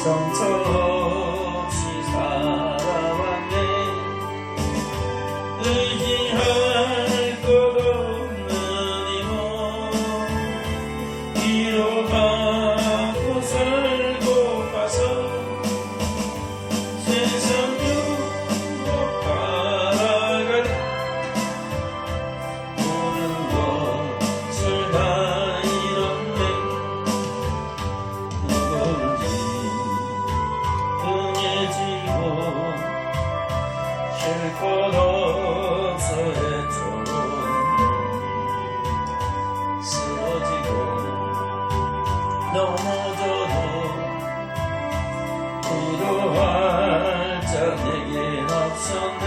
정처 없이 살아왔네. 의지할 것 없는 이모 위로받고 살고 가서 세상 유혹 따라가리. 모든 것을 다 잃었네. 누군지 흥해지고 쉴 것 없어 헤쳐오네. 쓰러지고 넘어져도 위로할 자 내겐 없었네.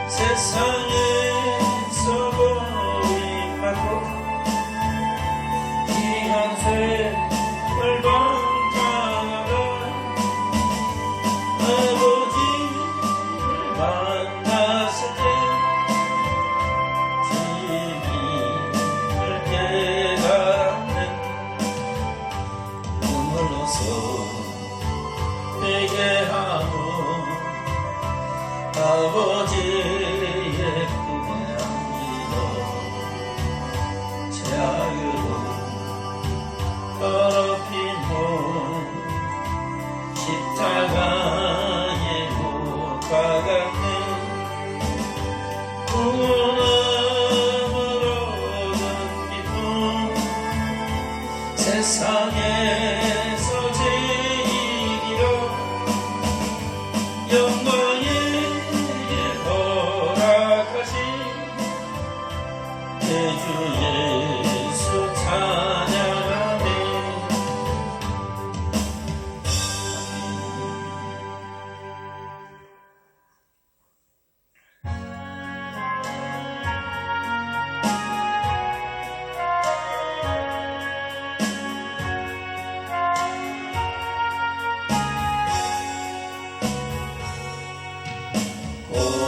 세상에서 버림받고 귀한 쇠을 방탕하다 아버지를 만났을 때 진리를 깨달았네. 눈물로써 회개하고 아버지의 품에 안기고 제아유로 더럽힌 몸 십자가에 못 박았네. 구원함으로 얻은 기쁨 세상에서 제일이라. 영광의 허락하신 내 주 예수 찬양하네.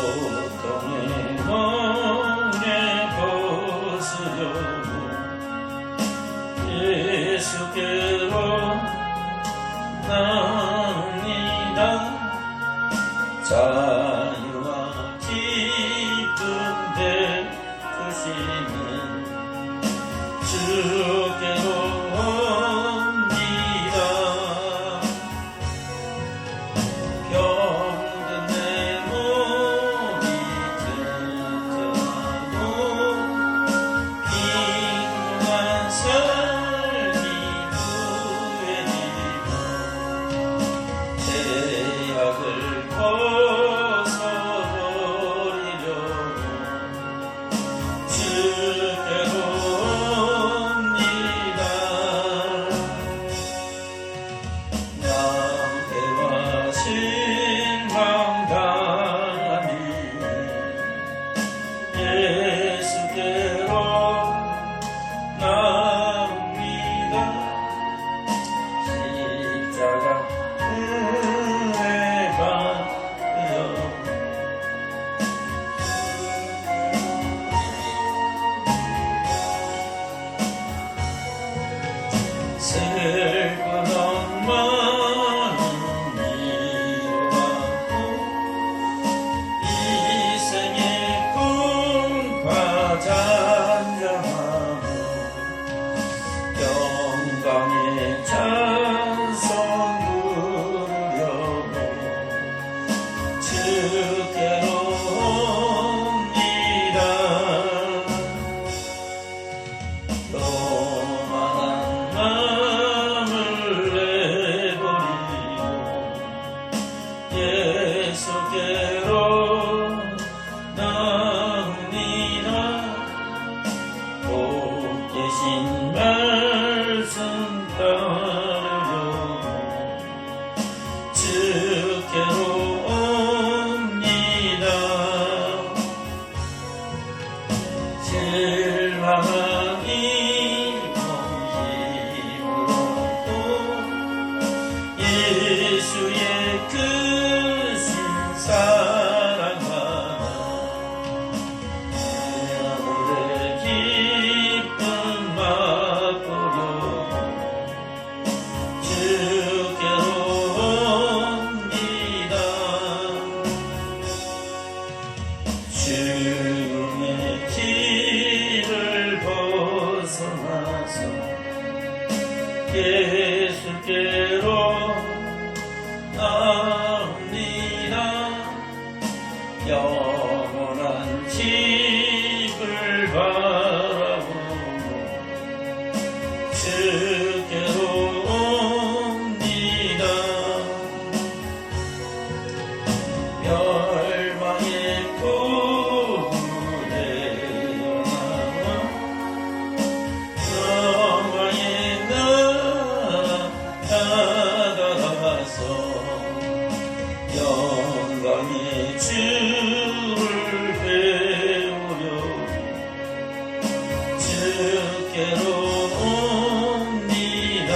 고통의 멍에 벗으려고 예수께로 나옵니다. 자유와 기쁨 베푸시는 주께로 옵니다. 병든 내 몸이 튼튼하고 빈곤한 삶이 구해지며 죄악을 벗어버리려고 주께로 옵니다. 낭패와 실망 당하니 예수께로 나옵니다. 십자가 은혜 받으려 슬픈 엄마는 위로받고 이생의 꿈과 잔잔함 영광의 찬송 부르려고 주께로 옵니다. 요만한 마음을 내버리고 예수께로 나옵니다. 복 계신 말씀 따르려고 주께로 옵니다. 실망한 힘으로 예수의 크신 사랑하나 오래 기쁨 맛보려고 예수께로 나옵니다. 영원한 집을 바라보며 주께로 옵니다. 멸망의 불에 나와 영광의 나아가서 영광의 주를 배우려 주께로 옵니다.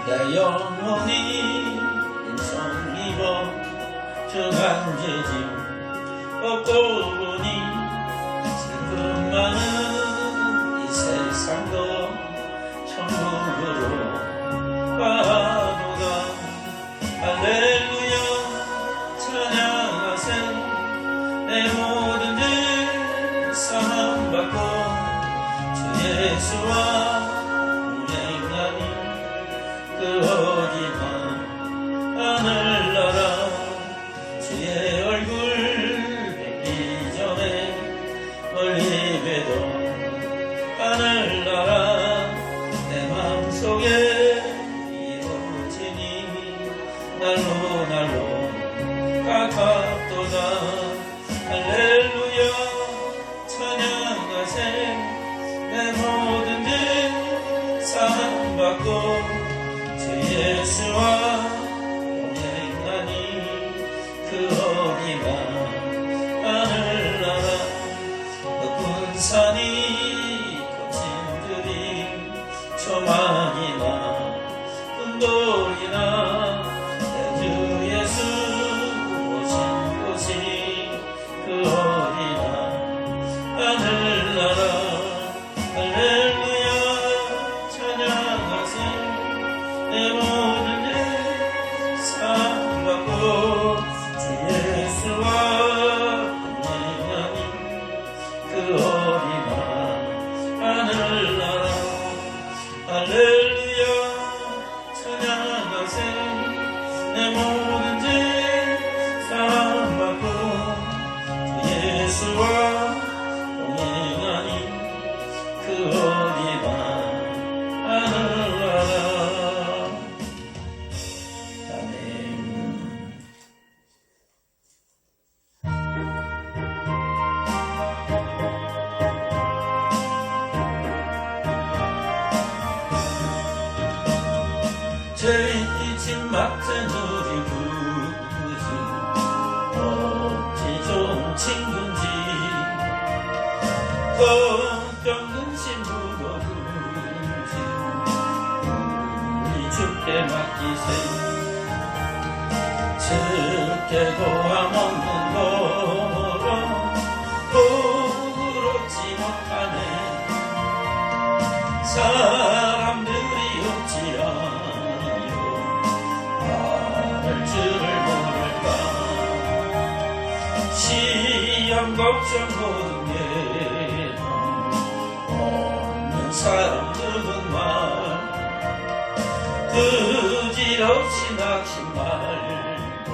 내 영혼이 인성 입어 저간제짐 얻고 보니 슬픔 많은 이 세상도 천국으로 가도다. 할렐루야 찬양하세. 내 모든 일 사함받고 주 예수와 동행하니 그 어디나 하늘나라 주의 얼굴 뵙기 전에 멀리 뵈던 하늘나라 내 마음속에 이루어지니 날로 날로 가깝도다. 할렐루야 찬양하세. 내 모든 일 사함받고 주 예수와 동행하니 그 어디나 하늘나라 높은 산이 거친 들이 조망이나 꿈돌이나 내 주 예수 오신 곳이 그 어디나 하늘나라. 할렐루야 찬양하세. 내 모든 일 사함받고 주 예수와 동행하니 그 어디나 하늘나라. 할렐루야 찬양하세. 내 모든 일 사함받고 주 예수와 동행하니 그 어디나 하늘나라. 죄짓지 맡은 우리 구주 어찌 좋은 친구인지 걱정은 심부거운지 우리 주께 맡기세. 주께 고함 없는 거로 부끄럽지 못하네. 사람들이 없지 않아요. 나를 줄을 모를까. 시험 걱정 모든 게 없는 사람 누군말 부질없이 낙심 말고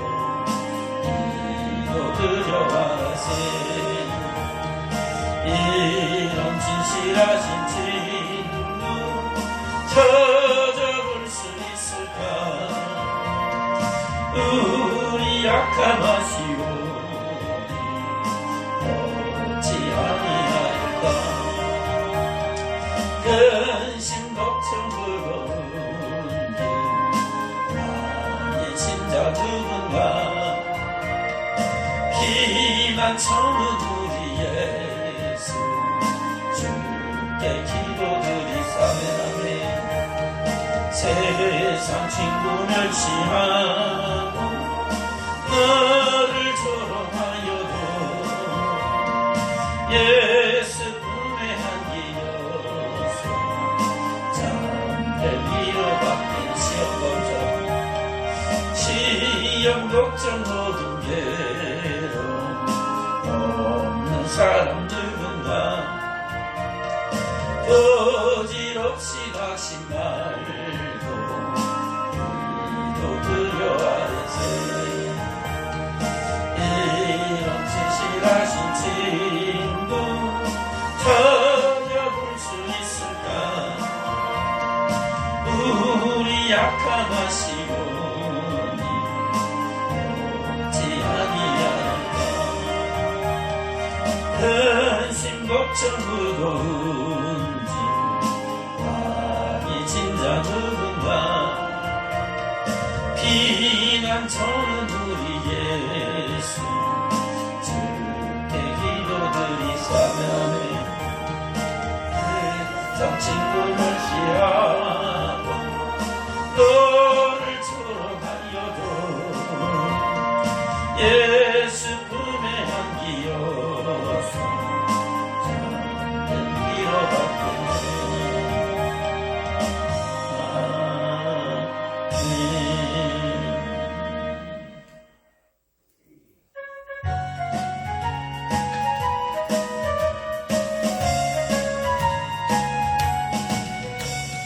이거들여와세. 이런 진실하신 친구 찾아볼 수 있을까. 우리 약한 마시오니 어찌 아니할까. 근심 걱정 불건기 나의 진짜 누군가. 기만 처음은 우리 예수 주께 기도드리사메라네. 세상 친구 멸시하고 너를 조롱하여도 예수 품에 안기어서 잠들 미련 걱정 모든 괴로움 없는 사람 누군가 거짓없이 낙심 말고 우리도 그려 아래세 이런 진실하신 친구 찾아볼 수 있을까 우리 약한 하시오니 없지 아니할까 근심 걱정 무거운지 많이 진자 누군가 피난처는 우리 예수 주께 기도드리사면 참 친구를 시하고 너를 초롱하여도 예수 품에 안기어서 잠든 위로받고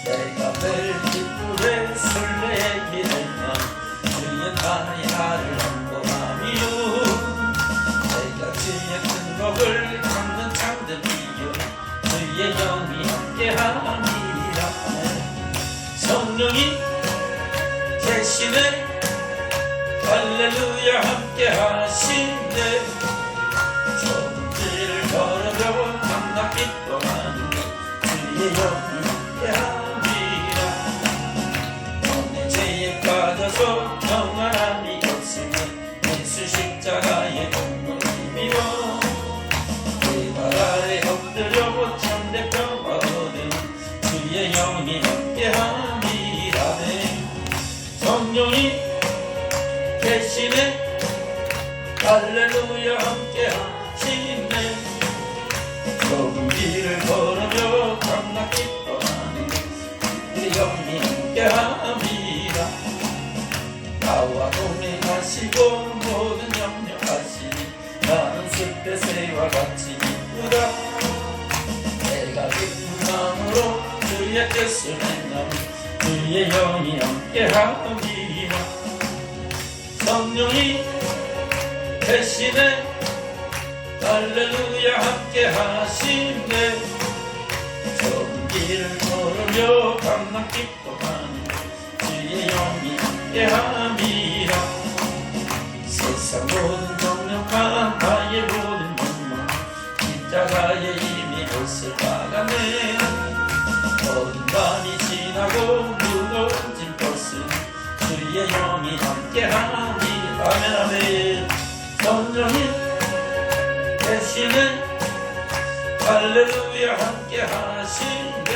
내가 늘 기쁘게 설레게 될만 주의 나의 나를 한번하미요 내가 주의 큰 복을 받는 참된 이유 주의 영이 함께함이라 성령이 계시네 할렐루야 함께하시네 좁은 길을 걸으며 밤낮 기뻐하는 주의 영이 함께함이라 너네 죄에 빠져서 평안함이 없으면 예수 십자가의 공로를 힘입어 그 발 아래 엎드려 참된 평화 얻은 주의 영이 함께함이라네 성령이 계시네 할렐루야 함께하시네 좁은 길을 걸으며 밤낮 기뻐하는 우리 영이 함께함이라 나와 동행하시고 모든 염려하시니 나는 숲의 새와 같이 기쁘다 내가 기쁜 마음으로 주의 뜻을 행하니 주의 영이 함께함이라 성령이 계시네 할렐루야 함께하시네 좁은 길을 걸으며 밤낮 기뻐하는 주의 영이 함께함이라 세상 모든 정력과 나의 모든 욕망 십자가에 이미 옷을 박아내 모든 밤이 지나고 무거운 짐것은 주의 영이 함께하니 아멘 아멘 성령이 계시네 할렐루야 함께하시네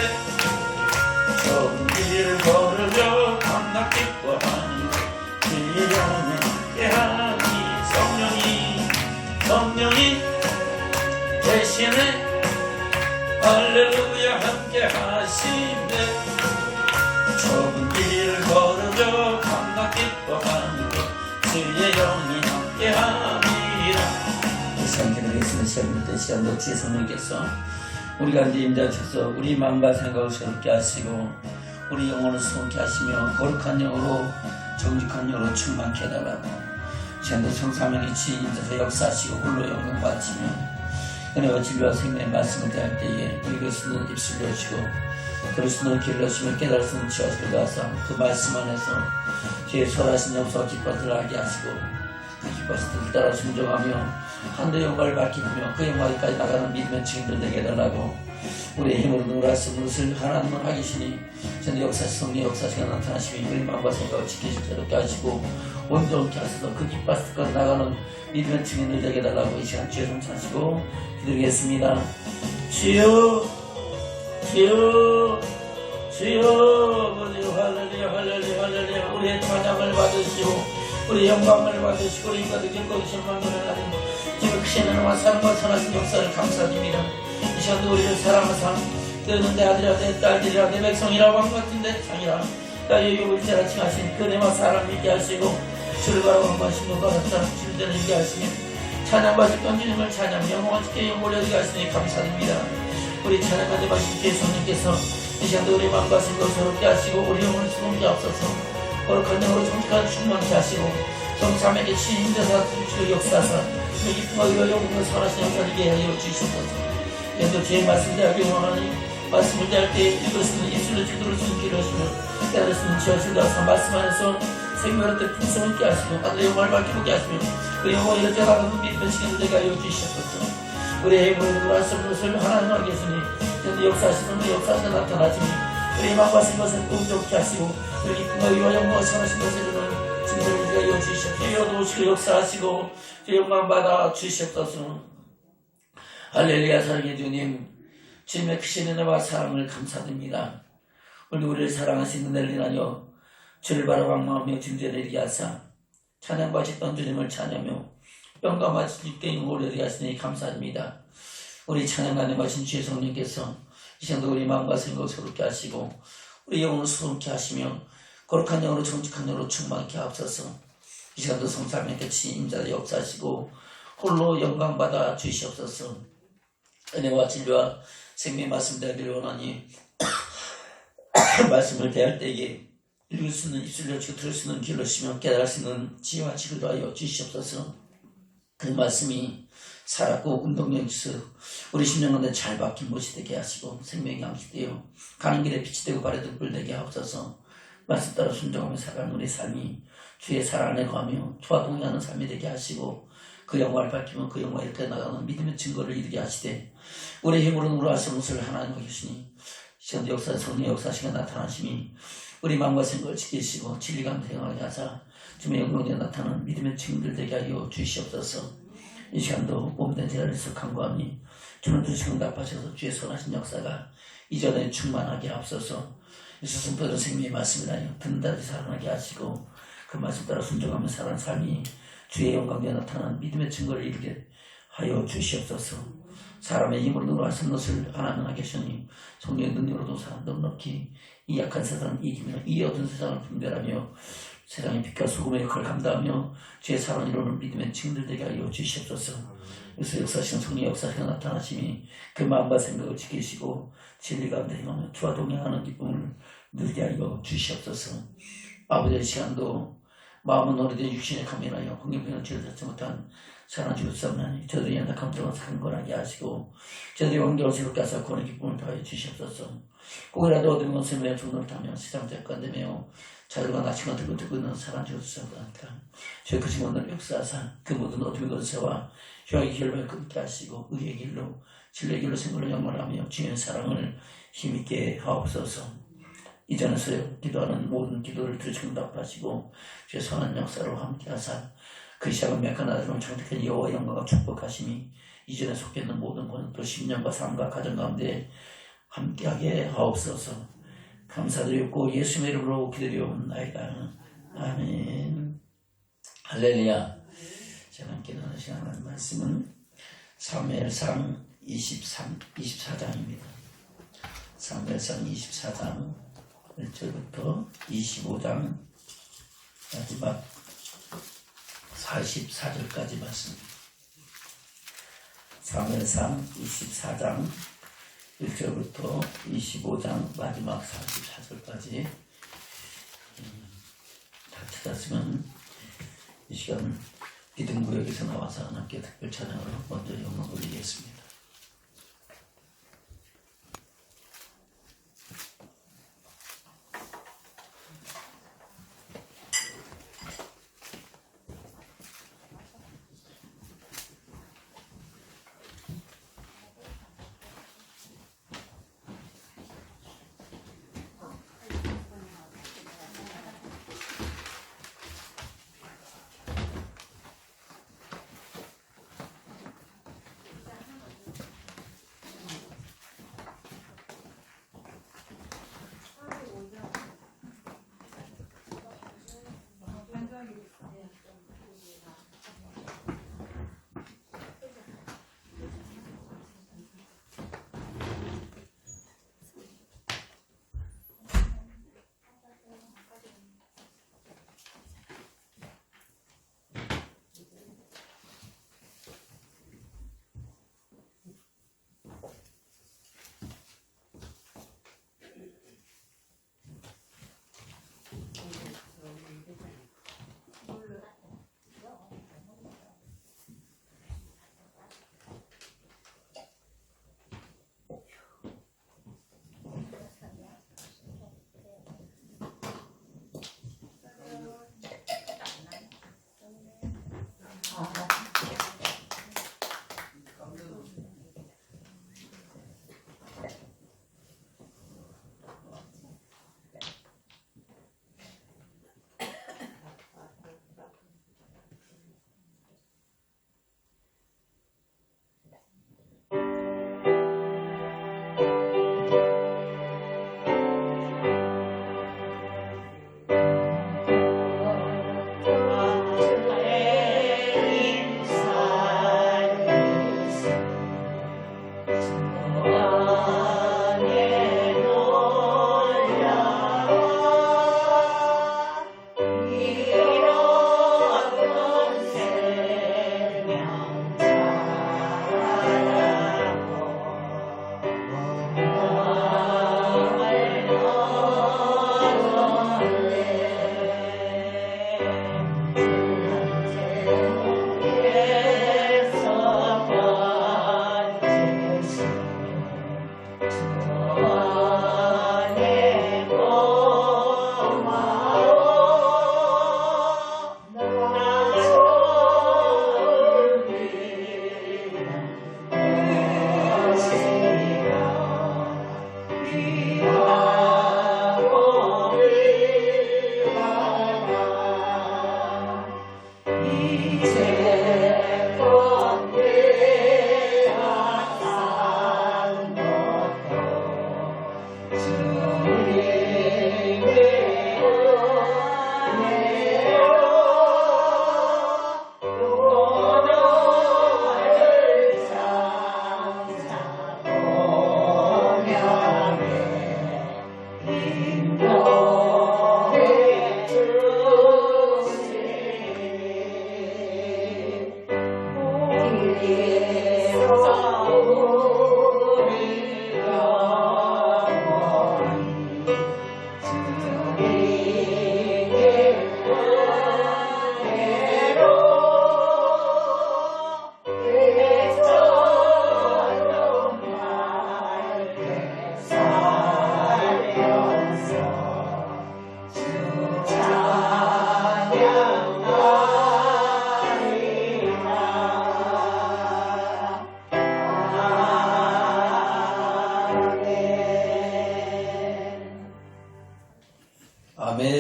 좁은 길을 걸으며 밤낮 기뻐하니 주의 영이 함께하니 성령이 계시네 할렐루야 함께하시네 좁은 길을 걸으며 밤낮 기뻐하는 주의 영이 함께함이라 이 시간 기도하겠습니다. 시간부터 시간도 주의 성령께서 우리가 이제 임자셔서 우리 마음과 생각을 새롭게 하시고 우리 영혼을 수놓게 하시며 거룩한 영으로 정직한 영으로 충만케 해달라고 시간도 성삼명이 주인 임자서 역사하시고 홀로 영광 받으시며 은혜와 진리와 생명의 말씀을 대할 때에 우리 그리스도는 입술을 여시고 그리스도는 길을 여시며 깨달을 수 있는 지와 소리가 하사 그 말씀 안에서 주의 설하신 영서와 기뻐를 알게 하시고 그 기뻐를 따라 순종하며 한도 영광을 밝히며 그 영광까지 나가는 믿음의 증인들 되게 해달라고 우리의 힘으로 놀았음 것을 하나님은 하기시니 전에 역사시 성령 역사시가 나타나시며 우리 마음과 생각을 지키실 새롭게 하시고 온전케 하셔서 그 기뻐를 따라 나가는 믿음의 증인들 되게 해달라고 이 시간 주의 성찬하시고 기도하겠습니다. 주여 주여 주여 할렐루야 할렐루야 할렐루야 우리의 찬양을 받으시고 우리 영광을 받으시고 우리 인간들 기뻐하신 만들어 하나님 지금 크신 하나님과 사랑과 선하신 역사를 감사드립니다. 이 시간도 우리를 사랑하사 너는 내 아들이라 내 딸들이라 내 백성이라 왕같은 내 창이라 나의 욕을 제라 칭하신 그네와 사람 믿게 하시고 주를 바라보는 것이 바랍니다. 주를 드리게 하시며 찬양받으셨던 주님을 찬양 영광을 주께 영광을 드리게 하시니 감사드립니다. 우리 찬양받은 것이 주의 성령께서 이 시간도 우리 마음과 생각을 새롭게 하시고 우리 영혼을 수고하게 하옵소서. 거룩한 영으로 정직한 충만케 하시고 성삼에게 친인대사 주의 역사사 그 기쁨과 의와 영광을 살아신 영광이게 하여 주시옵소서. 연도 주의 말씀을 대하기 원하니 말씀을 대할 때 읽을 수 있는 입술로 지도를 주는 길을 하시며 깨달을 수 있는 지하실을 다서 말씀 안에서 생명을 때 풍성을 있게 하시며 아들의 영광을 밝히게 하시며 그 영광을 이렇게 나가는 믿음의 지경을 되게 하여 주시옵소서. 우리의 힘으로 그럴 수 없는 것을 하나님 알게 하시니 현재 역사하시는 그 역사가 나타나시니 우리의 마음과 생각을 꿈좋게 하시고 그 기쁨과 의와 영광을 살아신 것을 이루는 증거를 되게 하여 주시옵소서. 이어도 오시고 역사하시고 그 영광 받아 주시옵소서. 할렐루야. 사랑의 주님, 주님의 크신 은혜와 사랑을 감사드립니다. 오늘 우리를 사랑하시는 은혜를 인하여 주를 바라봐 마음에 증죄를 이르게 하사 찬양받으셨던 주님을 찬양하며 영광받으신 주께 영광을 드리게 하시니 감사합니다. 우리 찬양하는 것인 주의 성령께서 이 시간도 우리 마음과 생각을 새롭게 하시고 우리 영혼을 수동케 하시며 거룩한 영으로 정직한 영으로 충만케 하옵소서. 이 시간도 성삼의 끝이 임자의 역사하시고 홀로 영광받아 주시옵소서. 은혜와 진리와 생명의 말씀 대하기를 원하니 말씀을 대할 때에 읽을 수 있는 입술을 여치고 들을 수 있는 귀를 여시며 깨달을 수 있는 지혜와 지혜를 하여 주시옵소서. 그 말씀이 살았고 운동력이 있어 우리 심령 가운데 잘 박힌 못이 되게 하시고 생명의 양식이 되어 가는 길에 빛이 되고 발에 등불 되게 하옵소서. 말씀 따라 순종하며 살아가는 우리 삶이 주의 사랑 안에 거하며 주와 동행하는 삶이 되게 하시고 그 영광을 밝히면 그 영광을 이렇게 나가는 믿음의 증거를 이루게 하시되 우리 힘으로는 우리 하시는 것을 하나님과 계시니 시간 역사 성령의 역사시가 나타나심이 우리 마음과 생각을 지키시고 진리감 행하게 하사 주의 영광에 나타나는 믿음의 증인들 되게 하여 주시옵소서. 이 시간도 몸된 제자리에서 간구하니 주는 주시고 답하셔서 주의 선하신 역사가 이전에 충만하게 앞서서 예수 선포되는 생명의 말씀이라요 듣는 자들이 살아나게 하시고 그 말씀 따라 순종하며 살아가는 삶이 주의 영광에 나타나는 믿음의 증거를 이루게 하여 주시옵소서. 사람의 힘으로 누구할 수 없는 것을 하나님하게 하시니 성령의 능력으로도 사람 넉넉히 이 약한 세상을 이기며 이 어두운 세상을 분별하며 세상의 빛과 소금의 역할을 감당하며 주의 사랑을 이루는 믿음의 증인들 되게 하여 주시옵소서. 그래서 역사하시는 성령의 역사가 나타나심이 그 마음과 생각을 지키시고 진리 가운데 행하며 주와 동행하는 기쁨을 누리게 하여 주시옵소서. 아버지의 시간도 마음은 오래된 육신의 감면하여 홍경병을 치료받지 못한 사랑 주옵사오나니 저들이 연약함 들어가서 강건하게 하시고 저들이 환경을 새롭게 하사 구원의 기쁨을 더하여 주시옵소서. 꼭이라도 얻은 것을 매어 종로를 타며 세상 대가운데 매어 자들과 나치가 들고 있는 사랑 주옵사오나니까 주의 크신 오늘 역사하사 그 모든 어둠의 권세와 흉악의 길을 끊게 하시고 의의 길로 진리의 길로 생물을 영원하며 주의 사랑을 힘있게 하옵소서. 이전에서 기도하는 모든 기도를 들으시고 답하시고 주의 선한 역사로 함께 하사 그 시작은 맥한 아들을 정직한 여호와 영광과 축복하심이 이전에 속했는 모든 권도 심령과 삶과 가정 가운데 함께하게 하옵소서. 감사드리고 예수의 이름으로 기도리옵나이다. 아멘. 할렐루야. 제가 함께 나누시는 말씀은 사무엘상 24장입니다. 사무엘상 24장 1절부터 25장 마지막 44절까지 말씀입니다. 사무엘상 24장 1절부터 25장 마지막 44절까지 다 찾았으면 이 시간 기둥구역에서 나와서 하나님께 특별 찬양을 먼저 영광 올리겠습니다.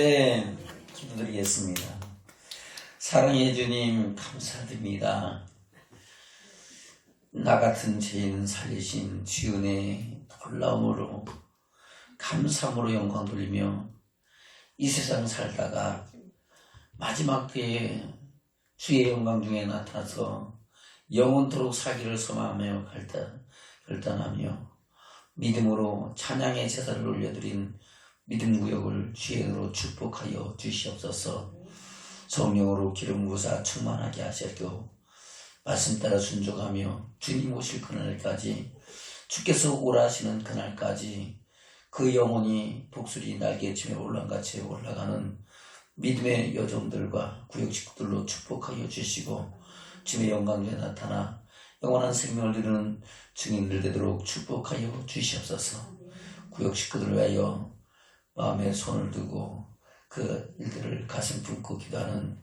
네, 기도드리겠습니다. 사랑해 주님 감사드립니다. 나 같은 죄인 살리신 주은의 놀라움으로 감사함으로 영광 돌리며 이 세상 살다가 마지막 때에 주의 영광 중에 나타나서 영원토록 살기를 소망하며 결단하며 믿음으로 찬양의 제사를 올려드린 믿음 구역을 주의 은혜로 축복하여 주시옵소서. 성령으로 기름 부으사 충만하게 하셨고 말씀 따라 순종하며 주님 오실 그날까지 주께서 오라 하시는 그날까지 그 영혼이 독수리 날개쯤에 올라간같이 올라가는 믿음의 여종들과 구역 식구들로 축복하여 주시고 주의 영광에 나타나 영원한 생명을 이루는 증인들 되도록 축복하여 주시옵소서. 구역 식구들을 위하여 마음에 손을 두고 그 일들을 가슴 품고 기도하는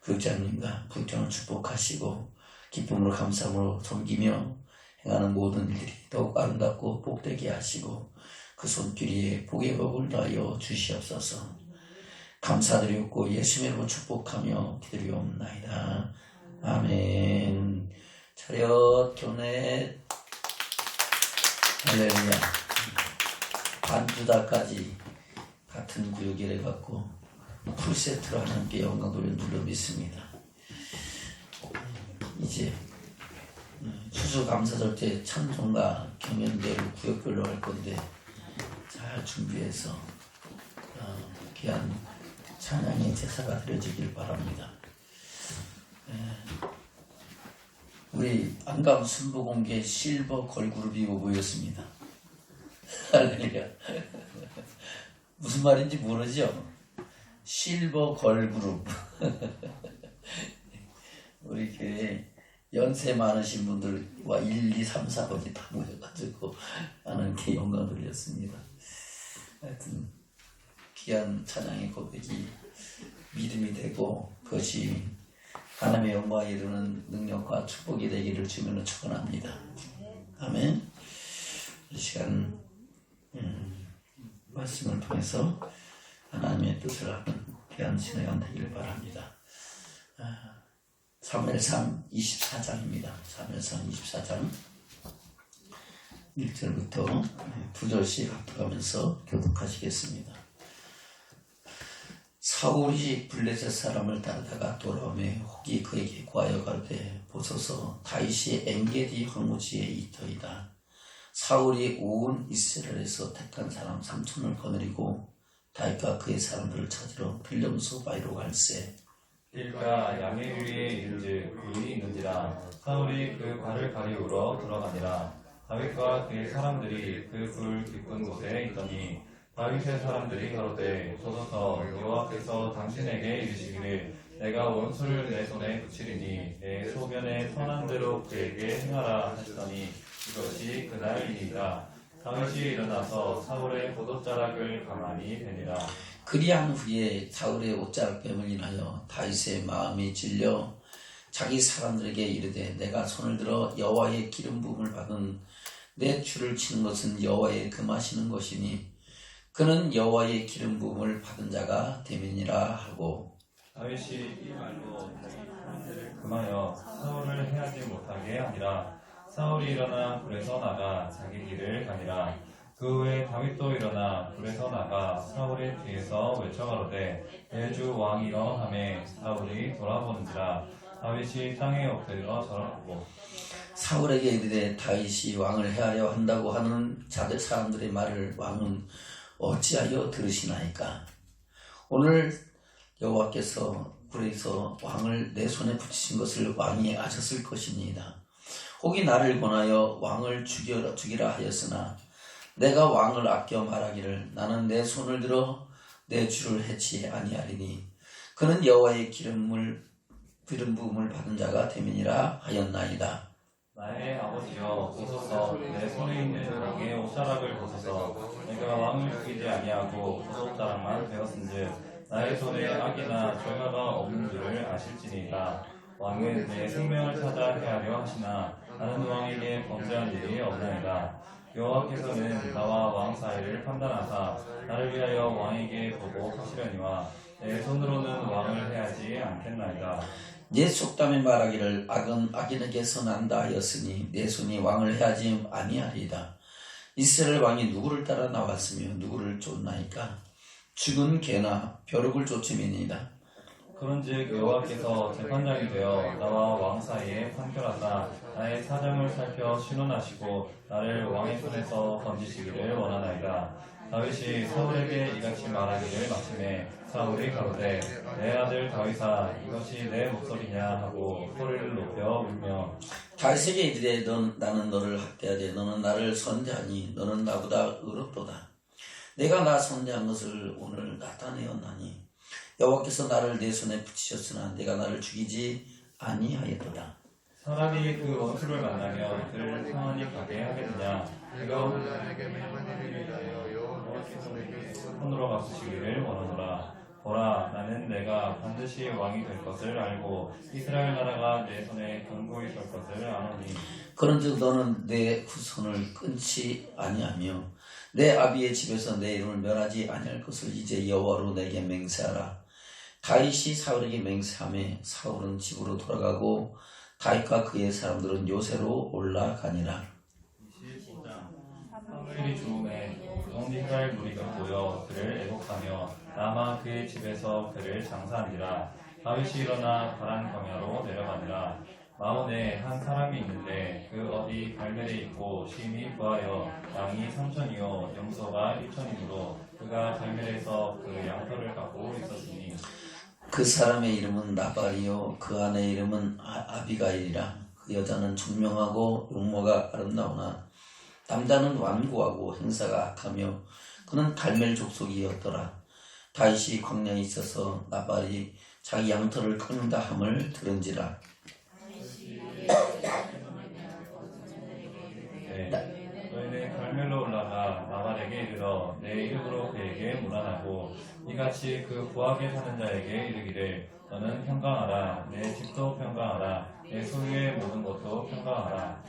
구역장님과 구역장을 축복하시고 기쁨으로 감사함으로 섬기며 행하는 모든 일들이 더욱 아름답고 복되게 하시고 그 손길에 복의 복을 더하여 주시옵소서. 감사드리옵고 예수의 이름으로 축복하며 기도리옵나이다. 아멘. 차렷 교내 할렐루야. 반주다까지 같은 구역이래 갖고 풀세트로 하나님께 영광 돌리는 줄로 믿습니다. 이제 추수감사절 때 찬송가 경연대로 구역별로 할 건데 잘 준비해서 귀한 찬양의 제사가 드려지길 바랍니다. 우리 안감 순복음계 실버 걸그룹이 모였습니다. 할렐루야. 무슨 말인지 모르죠? 실버 걸그룹. 우리 교회 연세 많으신 분들과 1, 2, 3, 4번이 다 모여가지고 하나님께 영광 돌렸습니다. 하여튼 귀한 찬양의 고백이 믿음이 되고 그것이 하나님의 영광에 이르는 능력과 축복이 되기를 주님으로 축원합니다. 아멘. 이 시간 말씀을 통해서 하나님의 뜻을 하는 귀한 신앙이 되기를 바랍니다. 사무엘상 24장입니다. 사무엘상 24장 1절부터 9절씩 합독하면서 교독하시겠습니다. 사울이 블레셋 사람을 따르다가 돌아오매 혹이 그에게 구하여 가로되 보소서 다윗이 엔게디 황무지에 있더이다. 사울이 온 이스라엘에서 택한 사람 3,000을 거느리고 다윗과 그의 사람들을 찾으러 빌름소 바위로 갈새 길가 양의 위에 이른즉 불이 있는지라. 사울이 그 발을 가리우러 들어가니라. 다윗과 그의 사람들이 그 불 깊은 곳에 있더니 다윗의 사람들이 가로되 보소서 여호와께서 당신에게 이르시기를 내가 원수를 내 손에 붙이리니 내 소견에 선한 대로 그에게 행하라 하시더니 이것이 그날이니라. 다윗이 일어나서 사울의 겉옷자락을 가만히 베니라. 그리한 후에 사울의 옷자락뱀을 인하여 다윗의 마음이 질려 자기 사람들에게 이르되 내가 손을 들어 여호와의 기름 부음을 받은 내 주를 치는 것은 여호와의 금하시는 것이니 그는 여호와의 기름 부음을 받은 자가 되면이라 하고 다윗이 이 말로 자기 사람들을 금하여 사울을 해하지 못하게 하니라. 사울이 일어나 불에서 나가 자기 길을 가니라. 그 후에 다윗도 일어나 불에서 나가 사울의 뒤에서 외쳐가로되 내 주 왕이여 하매 사울이 돌아보는지라. 다윗이 땅에 엎드려 절하고 사울에게 이르되 다윗이 왕을 해하려 한다고 하는 자들 사람들의 말을 왕은 어찌하여 들으시나이까. 오늘 여호와께서 불에서 왕을 내 손에 붙이신 것을 왕이 아셨을 것입니다. 혹이 나를 권하여 왕을 죽이라 하였으나 내가 왕을 아껴 말하기를 나는 내 손을 들어 내 주를 해치 아니하리니 그는 여호와의 기름 부음을 받은 자가 되면이라 하였나이다. 나의 아버지여 보소서 내 손에 있는 왕의 옷자락을 보소서. 내가 왕을 죽이지 아니하고 겉옷자락만 베었은즉 나의 손에 악이나 죄가가 없는 줄을 아실지니이다. 왕은 내 생명을 찾아 해하려 하시나 나는 왕에게 범죄한 일이 없나이다. 여호와께서는 나와 왕 사이를 판단하사 나를 위하여 왕에게 보복하시려니와 내 손으로는 왕을 해하지 않겠나이다. 내 속담에 말하기를 악은 악인에게서 난다 하였으니 내 손이 왕을 해하지 아니하리이다. 이스라엘 왕이 누구를 따라 나왔으며 누구를 쫓나이까? 죽은 개나 벼룩을 쫓음이니이다. 그런즉 여호와께서 재판장이 되어 나와 왕 사이에 판결하사 나의 사정을 살펴 신원하시고 나를 왕의 손에서 건지시기를 원하나이다. 다윗이 사울에게 이같이 말하기를 마침에 사울이 가로되 내 아들 다윗아 이것이 내 목소리냐 하고 소리를 높여 울며 다윗에게 이르되 나는 너를 학대하되 너는 나를 선대하니 너는 나보다 의롭도다. 내가 나 선대한 것을 오늘 나타내었나니 여호와께서 나를 내 손에 붙이셨으나 내가 나를 죽이지 아니하였도다. 사람이 그 원수를 만나면 그를 평안히 가게 하겠느냐. 그가 손으로 갚으시기를 원하노라. 보라 나는 내가 반드시 왕이 될 것을 알고 이스라엘 나라가 내 손에 견고히 설 것을 아노니. 그런즉 너는 내 후손을 끊지 아니하며 내 아비의 집에서 내 이름을 멸하지 아니할 것을 이제 여호와로 내게 맹세하라. 다윗이 사울에게 맹세하며 사울은 집으로 돌아가고 다윗과 그의 사람들은 요새로 올라가니라. 25장 사무엘이 죽음에 온 이스라엘 무리가 모여 그를 애곡하며 라마 그의 집에서 그를 장사하니라. 다윗이 일어나 바란 광야로 내려가니라. 마온에 한 사람이 있는데 그 어디 갈멜에 있고 심히 부하여 양이 3천이요 염소가 1천이므로 그가 갈멜에서 그 양털을 갖고 있었으니 그 사람의 이름은 나발이요 그 아내의 이름은 아비가일이라. 그 여자는 총명하고 용모가 아름다우나 남자는 완고하고 행사가 악하며 그는 갈멜 족속이었더라. 다윗이 광야에 있어서 나발이 자기 양털을 깎는다 함을 들은지라. 너희는 갈멜로 올라가 나발에게 이르러 내 이름으로 그에게 문안하고 이같이 그 부하게 사는 자에게 이르기를 너는 평강하라. 내 집도 평강하라. 내 소유의 모든 것도 평강하라.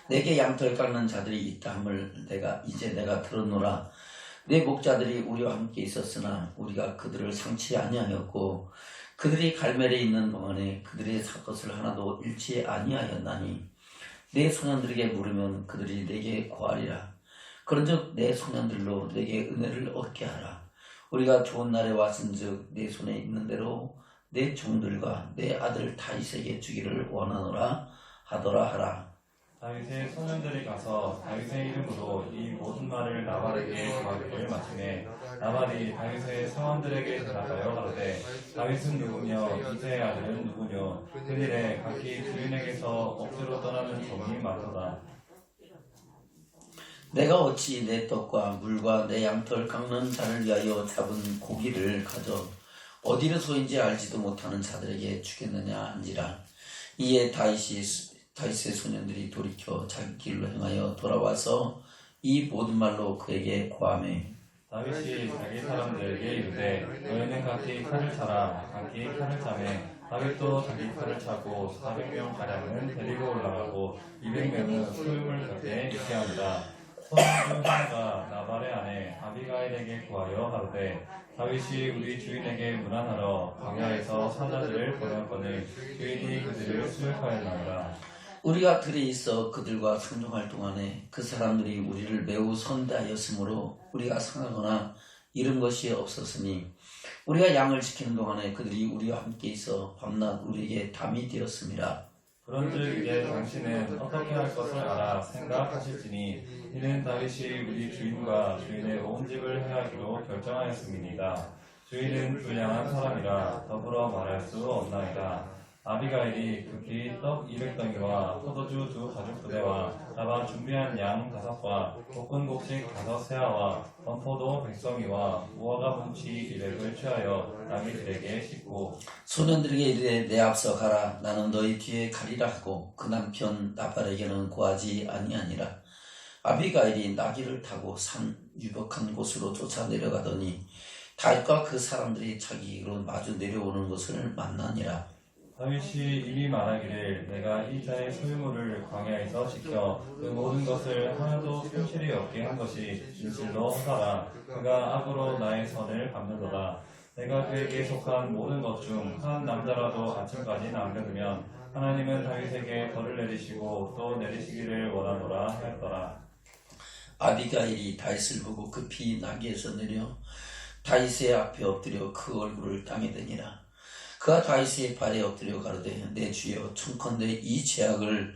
내게 양털 깎는 자들이 있다 함을 내가 들었노라. 내 목자들이 우리와 함께 있었으나 우리가 그들을 상치 아니하였고 그들이 갈멜에 있는 동안에 그들의 살 것을 하나도 잃지 아니하였나니 내 소년들에게 물으면 그들이 내게 구하리라. 그런즉 내 소년들로 내게 은혜를 얻게 하라. 우리가 좋은 날에 왔은즉 내 손에 있는 대로 내 종들과 내 아들 다윗에게 주기를 원하노라 하더라 하라. 다윗의 소년들이 가서 다윗의 이름으로 이 모든 말을 나발에게 구하기를 마침에 나발이 다윗의 사원들에게 대답하여 가로되 다윗은 누구며 이새의 아들은 누구뇨. 그들에 각기 주인에게서 억지로 떠나는 종이 많도다. 내가 어찌 내 떡과 물과 내 양털 깎는 자를 위하여 잡은 고기를 가져 어디로서인지 알지도 못하는 자들에게 주겠느냐 한지라. 이에 다윗의 소년들이 돌이켜 자기 길로 행하여 돌아와서 이 모든 말로 그에게 고하매 다윗이 자기 사람들에게 이르되 너희는 각기 칼을 차라. 각기 칼을 차매 다윗도 자기 칼을 차고 400명 가량은 데리고 올라가고 200명은 소유물 곁에 있게 하니라. 소년 중 하나가 나발의 아내 아비가일에게 구하여 가로되 다윗이 우리 주인에게 문안하러 광야에서 사자들을 보내었거늘 주인이 그들을 수역하였나이다. 우리가 들에 있어 그들과 상종할 동안에 그 사람들이 우리를 매우 선대하였으므로 우리가 상하거나 잃은 것이 없었으니 우리가 양을 지키는 동안에 그들이 우리와 함께 있어 밤낮 우리에게 담이 되었습니다. 그런즉 이제 당신은 어떻게 할 것을 알아 생각하실지니 이는 다윗이 우리 주인과 주인의 온 집을 해하기로 결정하였음이니이다. 주인은 불량한 사람이라 더불어 말할 수 없나이다. 아비가일이 급히 떡 200덩이와 포도주 2가죽부대와 잡아 준비한 양 5과 볶은 곡식 5세아와 건포도 100성이와 무화과 bun치 200을 취하여 나귀들에게 싣고 소년들에게 이르되 내 앞서 가라. 나는 너희 뒤에 가리라 하고 그 남편 나발에게는 고하지 아니하니라. 아비가일이 나귀를 타고 산 유벽한 곳으로 쫓아 내려가더니 다윗과 그 사람들이 자기 길로 마주 내려오는 것을 만나니라. 다윗이 이미 말하기를 내가 이 자의 소유물을 광야에서 지켜 그 모든 것을 하나도 손실이 없게 한 것이 진실로 하더라. 그가 악으로 나의 선을 갚는도다. 내가 그에게 속한 모든 것 중 한 남자라도 아침까지 남겨두면 하나님은 다윗에게 벌을 내리시고 또 내리시기를 원하노라 하였더라. 아비가일이 다윗을 보고 급히 나귀에서 내려 다윗의 앞에 엎드려 그 얼굴을 땅에 대니라. 그가 다윗의 발에 엎드려 가로되 내 주여 청컨대 이 죄악을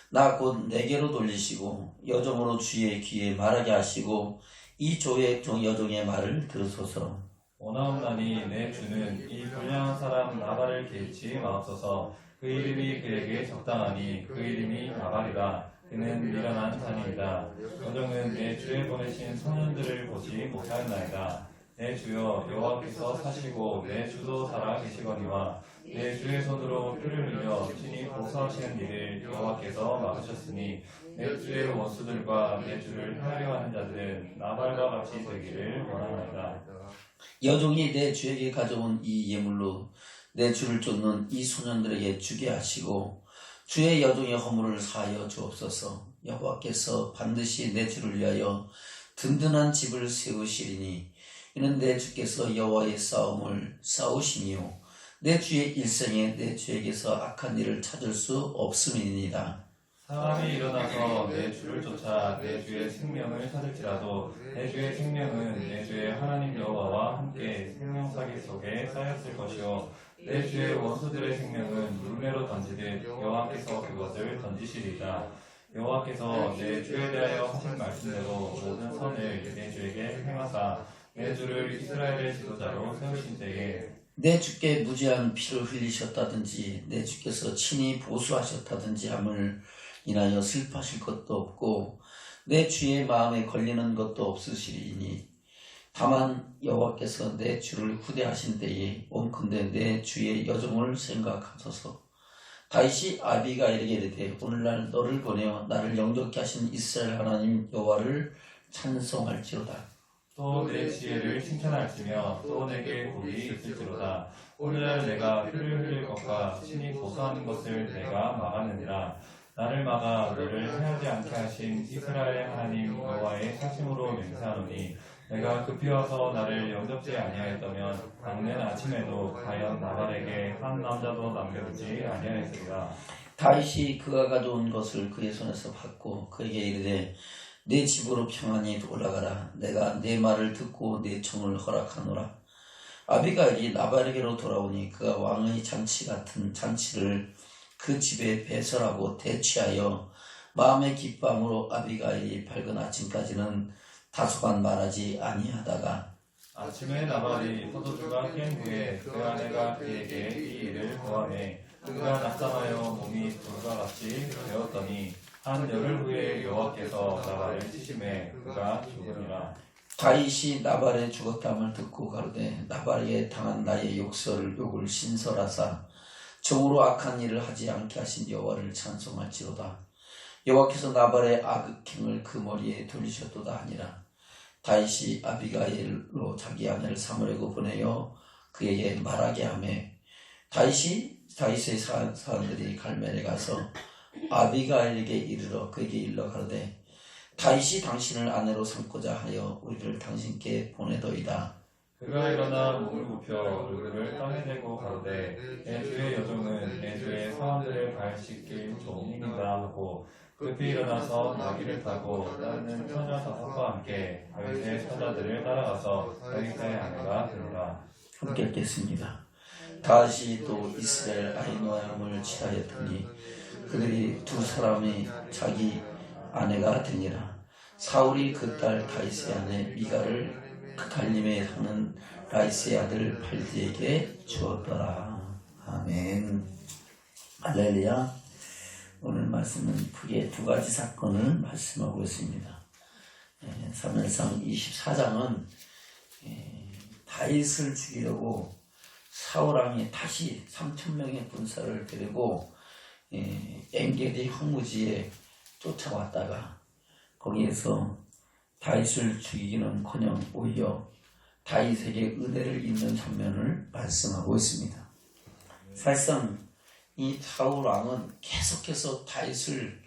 나 곧 내게로 돌리시고 여종으로 주의 귀에 말하게 하시고 이 조의 여종의 말을 들으소서. 원하옵나니 내 주는 이 불량한 사람 나발을 개의치 마옵소서. 그 이름이 그에게 적당하니 그 이름이 나발이라. 그는 미련한 자니이다. 여종은 내 주에 보내신 소년들을 보지 못하였나이다. 내 주여 여호와께서 사시고 내 주도 살아 계시거니와 내 주의 손으로 피를 흘려 친히 보수하시는 일을 여호와께서 막으셨으니 내 주의 원수들과 내 주를 헤아려 하는 자들은 나발과 같이 되기를 원하나이다. 여종이 내 주에게 가져온 이 예물로 내 주를 쫓는 이 소년들에게 주게 하시고 주의 여종의 허물을 사하여 주옵소서. 여호와께서 반드시 내 주를 위하여 든든한 집을 세우시리니 이는 내 주께서 여호와의 싸움을 싸우심이요 내 주의 일생에 내 주에게서 악한 일을 찾을 수 없음이니이다. 사람이 일어나서 내 주를 쫓아 내 주의 생명을 찾을지라도 내 주의 생명은 내 주의 하나님 여호와와 함께 생명사기 속에 쌓였을 것이요 내 주의 원수들의 생명은 물매로 던지듯 여호와께서 그것을 던지시리이다. 여호와께서 내 주에 대하여 하신 말씀대로 모든 선을 내 주에게 행하사 내 주를 이스라엘의 지도자로 세우신 때에 내 주께 무죄한 피를 흘리셨다든지 내 주께서 친히 보수하셨다든지 함을 인하여 슬퍼하실 것도 없고 내 주의 마음에 걸리는 것도 없으시리니 다만 여호와께서 내 주를 후대하신 때에 온컨대 내 주의 여종을 생각하소서. 다윗이 아비가일에게 이르되 오늘날 너를 보내어 나를 영접케 하신 이스라엘 하나님 여호와를 찬송할지로다. 또 내 지혜를 칭찬할지며 또 내게 복이 있을지로다. 오늘날 내가 피를 흘릴 것과 친히 보수하는 것을 내가 막았느니라. 나를 막아 너를 해하지 않게 하신 이스라엘의 하나님 여호와의 사심으로 맹세하노니 내가 급히 와서 나를 영접지 아니하였다면 당년 아침에도 과연 나발에게 한 남자도 남겨두지 아니하였으리라. 다윗이 그가 가져온 것을 그의 손에서 받고 그에게 이르되 내 집으로 평안히 올라가라. 내가 내 말을 듣고 내 청을 허락하노라. 아비가일이 나발에게로 돌아오니 그가 왕의 잔치 같은 잔치를 그 집에 배설하고 대취하여 마음의 기쁨으로 아비가일이 밝은 아침까지는 다소간 말하지 아니하다가 아침에 나발이 포도주가 깬 후에 그 아내가 그에게 이 일을 고하매 그가 낙상하여 몸이 돌과 같이 되었더니 한 열흘 후에 여호와께서 나발을 치심해 그가 죽으니라. 다윗이 나발의 죽었담을 듣고 가로되 나발에게 당한 나의 욕을 신설하사 정으로 악한 일을 하지 않게 하신 여호와를 찬송할지로다. 여호와께서 나발의 악행을 그 머리에 돌리셨도다 하니라. 다윗이 아비가일로 자기 아내를 삼으려고 보내어 그에게 말하게 하매 다윗의 사람들이 갈멜에 가서 아비가일에게 이르러 그에게 일러 가로되 다윗이 당신을 아내로 삼고자 하여 우리를 당신께 보내더이다. 그가 일어나 몸을 굽혀 얼굴을 땅에 대고 가로되 내 주의 여종은 내 주의 사람들을 발 씻길 종이니라 하고 급히 일어나서 나귀를 타고 따르는 처자 다섯과 함께 다윗의 처자들을 따라가서 다윗의 아내가 되니라. 함께 읽겠습니다. 다윗이 또 이스라엘 아히노아함을 취하였더니 그들이 두 사람이 자기 아내가 되니라. 사울이 그 딸 다윗의 아내 미가를 그 갈림에 사는 라이스의 아들 발디에게 주었더라. 아멘. 할렐루야. 오늘 말씀은 크게 두 가지 사건을 말씀하고 있습니다. 사무엘상 24장은 다윗을 죽이려고 사울왕이 다시 3,000명의 군사를 데리고 엔게디 황무지에 쫓아왔다가 거기에서 다윗을 죽이기는커녕 오히려 다윗에게 은혜를 입는 장면을 말씀하고 있습니다. 사실상 이 사울 왕은 계속해서 다윗을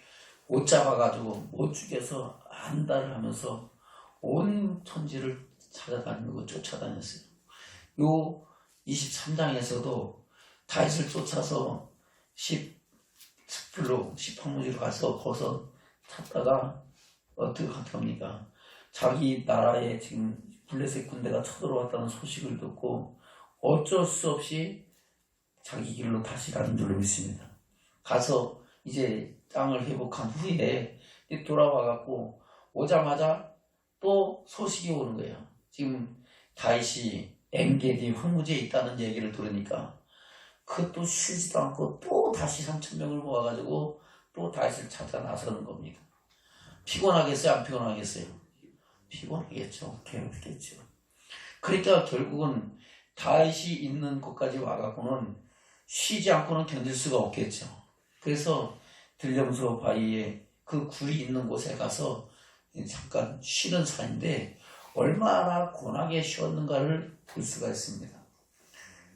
못 잡아가지고 못 죽여서 안달을 하면서 온 천지를 찾아다니고 쫓아다녔어요. 요 23장에서도 다윗을 쫓아서 숲으로 시팡무지로 가서 거기서 찾다가 어떻게 합니까? 자기 나라에 지금 블레셋 군대가 쳐들어왔다는 소식을 듣고 어쩔 수 없이 자기 길로 다시 가는 줄로 믿습니다. 가서 이제 땅을 회복한 후에 돌아와갖고 오자마자 또 소식이 오는 거예요. 지금 다윗이 엔게디 황무지에 있다는 얘기를 들으니까 그것도 쉬지도 않고 또 다시 3,000명을 모아가지고 또 다윗을 찾아 나서는 겁니다. 피곤하겠어요? 안 피곤하겠어요? 피곤하겠죠. 괴롭겠죠. 그러니까 결국은 다윗이 있는 곳까지 와갖고는 쉬지 않고는 견딜 수가 없겠죠. 그래서 들렴소 바위에 그 굴이 있는 곳에 가서 잠깐 쉬는 사이인데 얼마나 고나게 쉬었는가를 볼 수가 있습니다.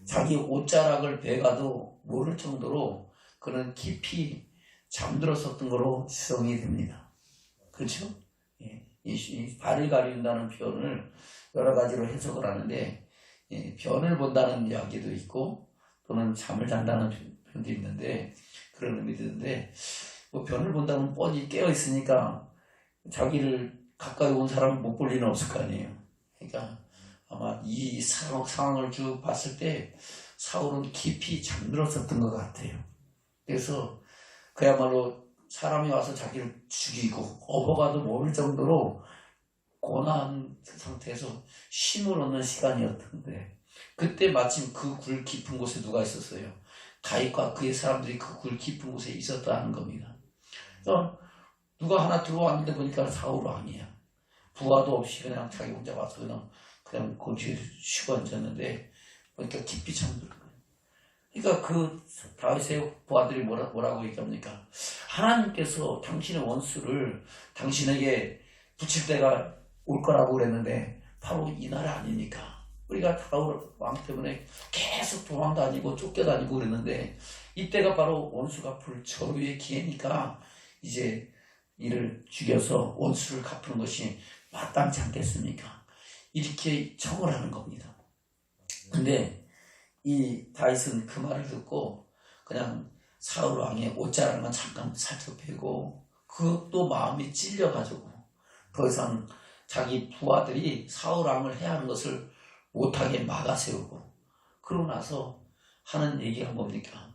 자기 옷자락을 베가도 모를 정도로 그는 깊이 잠들었었던 거로 추정이 됩니다. 그렇죠? 이 발을 가린다는 표현을 여러 가지로 해석을 하는데 변을 본다는 이야기도 있고 또는 잠을 잔다는 표현도 있는데 그런 의미도 있는데 뭐 변을 본다면 뻔히 깨어 있으니까 자기를 가까이 온 사람은 못 볼 리는 없을 거 아니에요. 그러니까 아마 이 상황을 쭉 봤을 때 사울은 깊이 잠들었었던 것 같아요. 그래서 그야말로 사람이 와서 자기를 죽이고 업어가도 모를 정도로 고난한 상태에서 쉼을 얻는 시간이었던데 그때 마침 그 굴 깊은 곳에 누가 있었어요? 다윗과 그의 사람들이 그 굴 깊은 곳에 있었다는 겁니다. 누가 하나 들어왔는데 보니까 사울 왕이야. 부하도 없이 그냥 자기 혼자 와서 그냥 거기에 쉬고 앉았는데 보니까 깊이 잠들어. 그러니까 그 다윗의 부하들이 뭐라고 얘기합니까? 하나님께서 당신의 원수를 당신에게 붙일 때가 올 거라고 그랬는데 바로 이 날 아니니까 우리가 사울 왕 때문에 계속 도망다니고 쫓겨다니고 그랬는데 이때가 바로 원수가 풀 저주의 기회니까 이제 이를 죽여서 원수를 갚는 것이 마땅치 않겠습니까? 이렇게 청을 하는 겁니다. 근데 이 다윗은 그 말을 듣고 그냥 사울 왕의 옷자락만 잠깐 살짝 펴고 그것도 마음이 찔려가지고 더 이상 자기 부하들이 사울 왕을 해야 하는 것을 못하게 막아세우고 그러고 나서 하는 얘기가 뭡니까?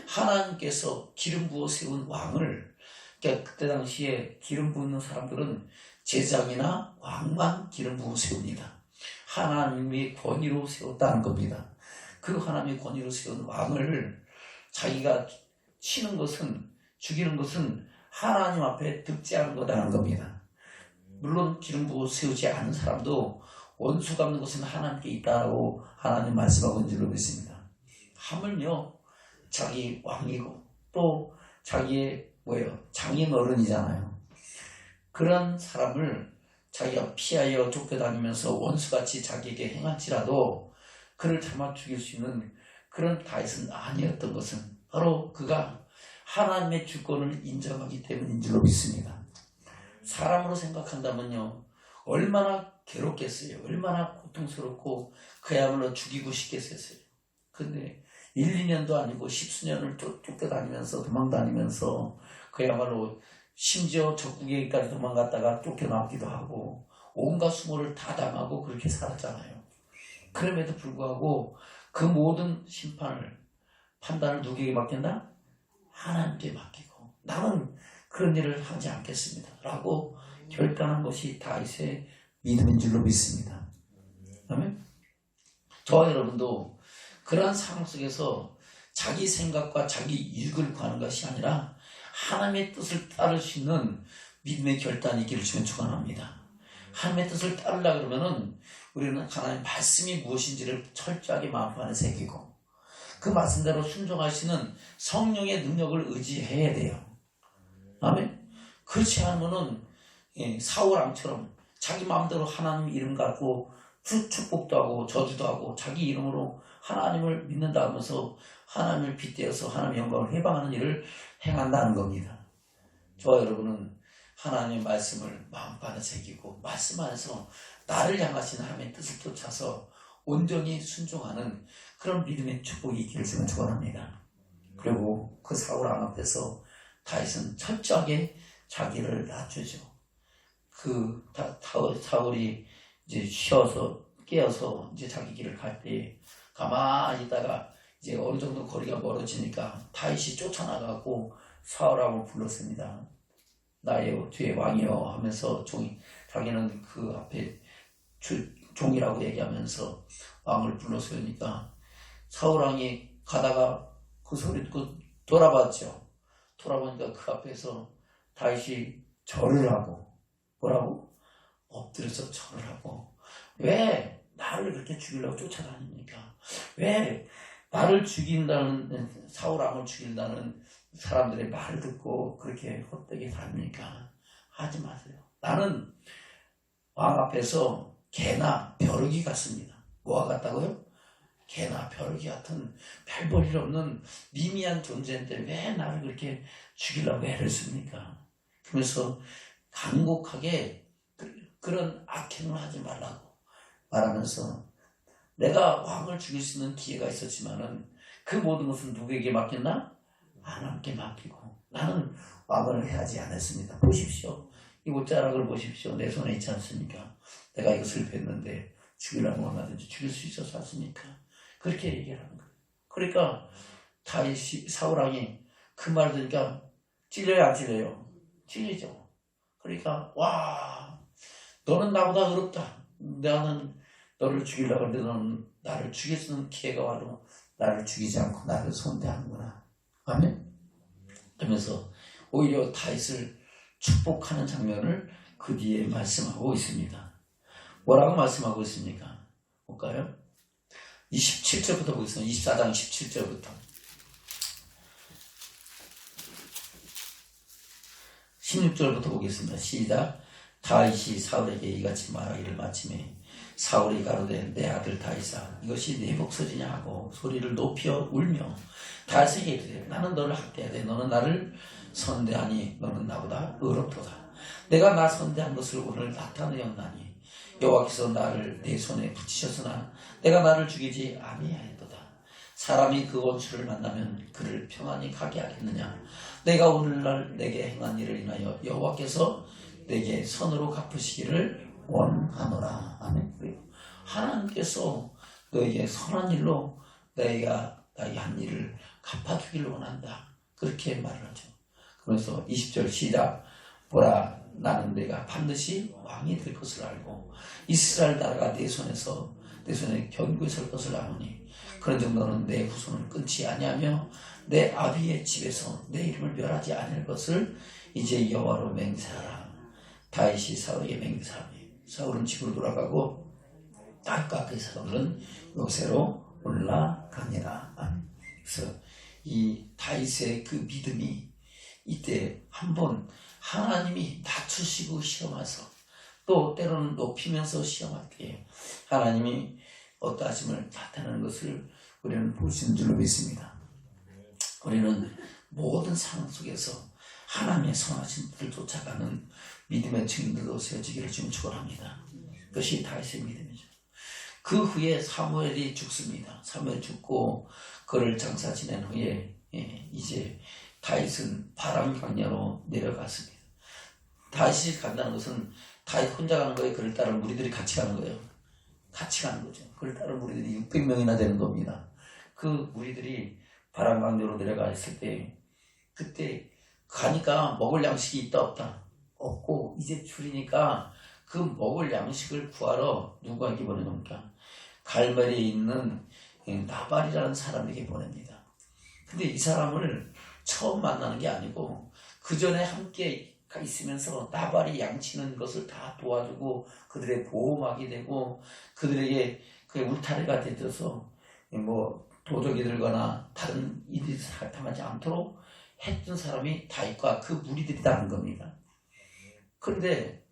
하나님께서 기름 부어 세운 왕을 그러니까 그때 당시에 기름 부는 사람들은 제장이나 왕만 기름 부어 세웁니다. 하나님의 권위로 세웠다는 겁니다. 그 하나님의 권위로 세운 왕을 자기가 치는 것은 죽이는 것은 하나님 앞에 득제하는 거다라는 겁니다. 물론 기름 부어 세우지 않은 사람도 원수 갚는 것은 하나님께 있다라고 하나님 말씀하고 있는 줄로 믿습니다. 하물며 자기 왕이고 또 자기의 장인 어른이잖아요. 그런 사람을 자기가 피하여 쫓겨다니면서 원수같이 자기에게 행할지라도 그를 잡아 죽일 수 있는 그런 다윗은 아니었던 것은 바로 그가 하나님의 주권을 인정하기 때문인 줄로 믿습니다. 사람으로 생각한다면요 얼마나 괴롭겠어요. 얼마나 고통스럽고 그야말로 죽이고 싶겠어요. 근데 1, 2년도 아니고 10수년을 쫓겨다니면서 도망다니면서 그야말로 심지어 적국에까지 도망갔다가 쫓겨나기도 하고 온갖 수모를 다 당하고 그렇게 살았잖아요. 그럼에도 불구하고 그 모든 판단을 누구에게 맡긴다? 하나님께 맡기고 나는 그런 일을 하지 않겠습니다 라고 결단한 것이 다윗의 믿음인 줄로 믿습니다. 아멘. 저와 여러분도 그러한 상황 속에서 자기 생각과 자기 이익을 구하는 것이 아니라 하나님의 뜻을 따를 수 있는 믿음의 결단이 있기를 주면 축원합니다. 하나님의 뜻을 따르려고 그러면은 우리는 하나님의 말씀이 무엇인지를 철저하게 마음 안에 새기고 그 말씀대로 순종하시는 성령의 능력을 의지해야 돼요. 아멘. 그렇지 않으면은 사울 왕처럼 자기 마음대로 하나님 이름 갖고 축복도 하고 저주도 하고 자기 이름으로 하나님을 믿는다 하면서 하나님을 빗대어서 하나님의 영광을 해방하는 일을 행한다는 겁니다. 저와 여러분은 하나님의 말씀을 마음판에 새기고 말씀 안에서 나를 향하신 하나님의 뜻을 쫓아서 온전히 순종하는 그런 믿음의 축복이 있기를 저는 축원합니다. 그리고 그 사울 왕 앞에서 다윗은 철저하게 자기를 낮추죠. 그 사울이 이제 깨어서 이제 자기 길을 갈 때 가만히 있다가 이제 어느 정도 거리가 멀어지니까 다윗이 쫓아나가고 사울 왕을 불렀습니다. 나의 뒤에 왕이여 하면서 자기는 그 앞에 종이라고 얘기하면서 왕을 불러서 오니까 사울 왕이 가다가 그 소리 듣고 돌아봤죠. 돌아보니까 그 앞에서 다윗이 절을 하고 뭐라고? 엎드려서 절을 하고 왜 나를 그렇게 죽이려고 쫓아다닙니까? 왜 나를 죽인다는 사울 왕을 죽인다는 사람들의 말을 듣고 그렇게 헛되게 다닙니까? 하지 마세요. 나는 왕 앞에서 개나 벼룩이 같습니다. 뭐가 같다고요? 개나 벼룩이 같은 별 볼 일 없는 미미한 존재인데 왜 나를 그렇게 죽이려고 애를 씁니까? 그러면서 간곡하게 그런 악행을 하지 말라고 말하면서 내가 왕을 죽일 수 있는 기회가 있었지만은 그 모든 것은 누구에게 맡겼나? 하나님께 맡기고 나는 왕을 해하지 않았습니다. 보십시오. 이 옷자락을 보십시오. 내 손에 있지 않습니까? 내가 이것을 뵀는데 죽이려면 얼마든지 죽일 수 있어서 왔습니까? 그렇게 얘기하는 거예요. 그러니까 다윗이 사울 왕이 그 말을 들으니까 찔려요 안 찔려요? 찔리죠. 그러니까 와 너는 나보다 어렵다. 나는 너를 죽이려고 하는데 너는 나를 죽일 수 있는 기회가 와도 나를 죽이지 않고 나를 손대하는구나. 아멘. 그러면서 오히려 다윗을 축복하는 장면을 그 뒤에 말씀하고 있습니다. 뭐라고 말씀하고 있습니까? 볼까요? 27절부터 보겠습니다. 24장 17절부터 16절부터 보겠습니다. 시작. 다윗이 사울에게 이같이 말하기를 마침에 사울이 가로되 내 아들 다윗아 이것이 내 목소리냐 하고 소리를 높여 울며 다윗에게 이르되 나는 너를 학대하되 너는 나를 선대하니 너는 나보다 어렵도다. 내가 나 선대한 것을 오늘 나타내었나니 여호와께서 나를 내 손에 붙이셨으나 내가 나를 죽이지 아니하였도다. 사람이 그 원수를 만나면 그를 평안히 가게 하겠느냐. 내가 오늘날 내게 행한 일을 인하여 여호와께서 내게 선으로 갚으시기를 원하노라. 아멘. 그리고 하나님께서 너에게 선한 일로 내가 나의 한 일을 갚아주기를 원한다. 그렇게 말을 하죠. 그래서 20절 시작. 보라 나는 내가 반드시 왕이 될 것을 알고 이스라엘 나라가 내 손에 견고히 설 것을 아노니 그런즉 너는 내 후손을 끊지 아니하며 내 아비의 집에서 내 이름을 멸하지 아니할 것을 이제 여호와로 맹세하라. 다윗이 사울에게 맹세하니 사울은 집으로 돌아가고 다윗과 그 사람들은 요새로 올라가니라. 그래서 이 다윗의 그 믿음이 이때 한번 하나님이 낮추시고 시험하서 또 때로는 높이면서 시험할 때 하나님이 어떠하심을 나타내는 것을 우리는 볼 수 있는 줄로 믿습니다. 우리는 모든 상황 속에서 하나님의 선하신 뜻을 쫓아가는 믿음의 증인들로 세워지기를 지금 축원합니다. 그것이 다윗의 믿음이죠. 그 후에 사무엘이 죽습니다. 사무엘 죽고 그를 장사 지낸 후에 이제 다윗은 바람 광야로 내려갔습니다. 다윗이 간다는 것은 다윗 혼자 가는 거예요? 그를 따른 무리들이 같이 가는 거예요? 같이 가는 거죠. 그를 따른 무리들이 600명이나 되는 겁니다. 그 무리들이 바람 광야로 내려가 있을 때 그때 가니까 먹을 양식이 있다 없다? 없고 이제 줄이니까 그 먹을 양식을 구하러 누구에게 보내놓습니까? 갈멜에 있는 나발이라는 사람에게 보냅니다. 근데 이 사람을 처음 만나는 게 아니고 그 전에 함께 있으면서 나발이 양치는 것을 다 도와주고 그들의 보호막이 되고 그들에게 그 울타리가 되어서 뭐 도적이 들거나 다른 일이 당하지 않도록 했던 사람이 다윗과 그 무리들이라는 겁니다. 그런데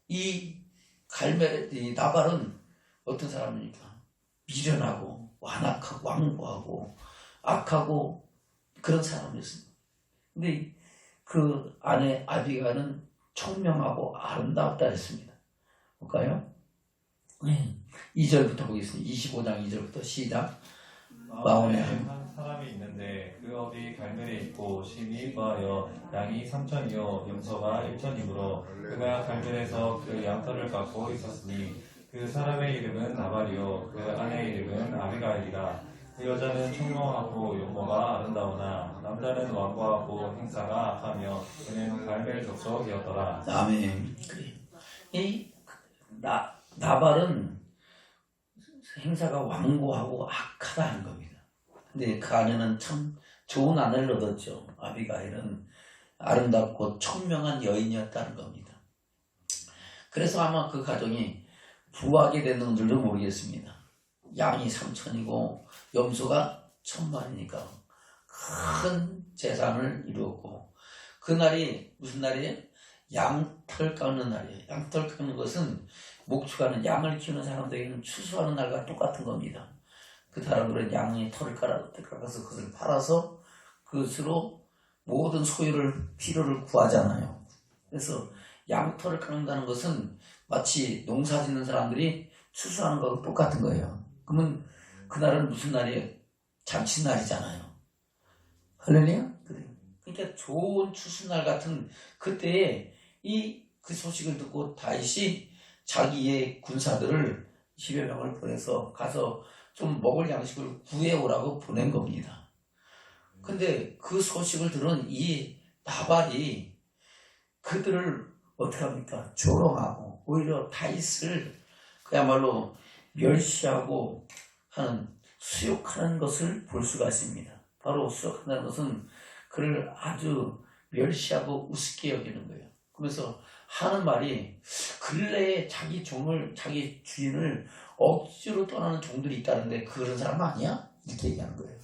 이 나발은 어떤 사람입니까? 미련하고 완악하고 완고하고 악하고 그런 사람이었습니다. 근데 그 아내 아비가일은 청명하고 아름다웠다 했습니다. 볼까요? 2절부터 보겠습니다. 25장 2절부터 시작. 마음에 한 사람이 있는데 그 업이 갈멜에 있고 심히 이뻐하여 양이 3천이요 염소가 1천이므로 그가 갈멜에서 그 양털을 갖고 있었으니 그 사람의 이름은 나발이요 그 아내의 이름은 아비가일이라. 그 여자는 청명하고 용모가 아름다우나 남자는 완고하고 행사가 악하며 그는 갈멜 족속이었더라. 아멘. 이 나발은 행사가 완고하고 악하다는 겁니다. 근데 그 아내는 참 좋은 아내를 얻었죠. 아비가일은 아름답고 청명한 여인이었다는 겁니다. 그래서 아마 그 가정이 부하게 되는 줄도 모르겠습니다. 양이 3천이고 염소가 1000마리니까 큰 재산을 이루었고, 그날이 무슨 날이에요? 양털 깎는 날이에요. 양털 깎는 것은 목축하는 양을 키우는 사람들에게는 추수하는 날과 똑같은 겁니다. 그 사람들은 양의 털을 깎아서 그것을 팔아서 그것으로 모든 필요를 구하잖아요. 그래서 양털을 깎는다는 것은 마치 농사 짓는 사람들이 추수하는 거하고 똑같은 거예요. 그러면 그날은 무슨 날이에요? 잔칫날이잖아요. 할렐루야? 그러니까 좋은 추수날 같은 그때에 그 소식을 듣고 다윗이 자기의 군사들을 10여 명을 보내서 가서 좀 먹을 양식을 구해오라고 보낸 겁니다. 근데 그 소식을 들은 이 나발이 그들을 어떻게 합니까? 조롱하고 오히려 다윗을 그야말로 멸시하고 하는 수욕하는 것을 볼 수가 있습니다. 바로 수욕한다는 것은 그를 아주 멸시하고 우습게 여기는 거예요. 그러면서 하는 말이 근래에 자기 주인을 억지로 떠나는 종들이 있다는데 그런 사람 아니야? 이렇게 얘기하는 거예요.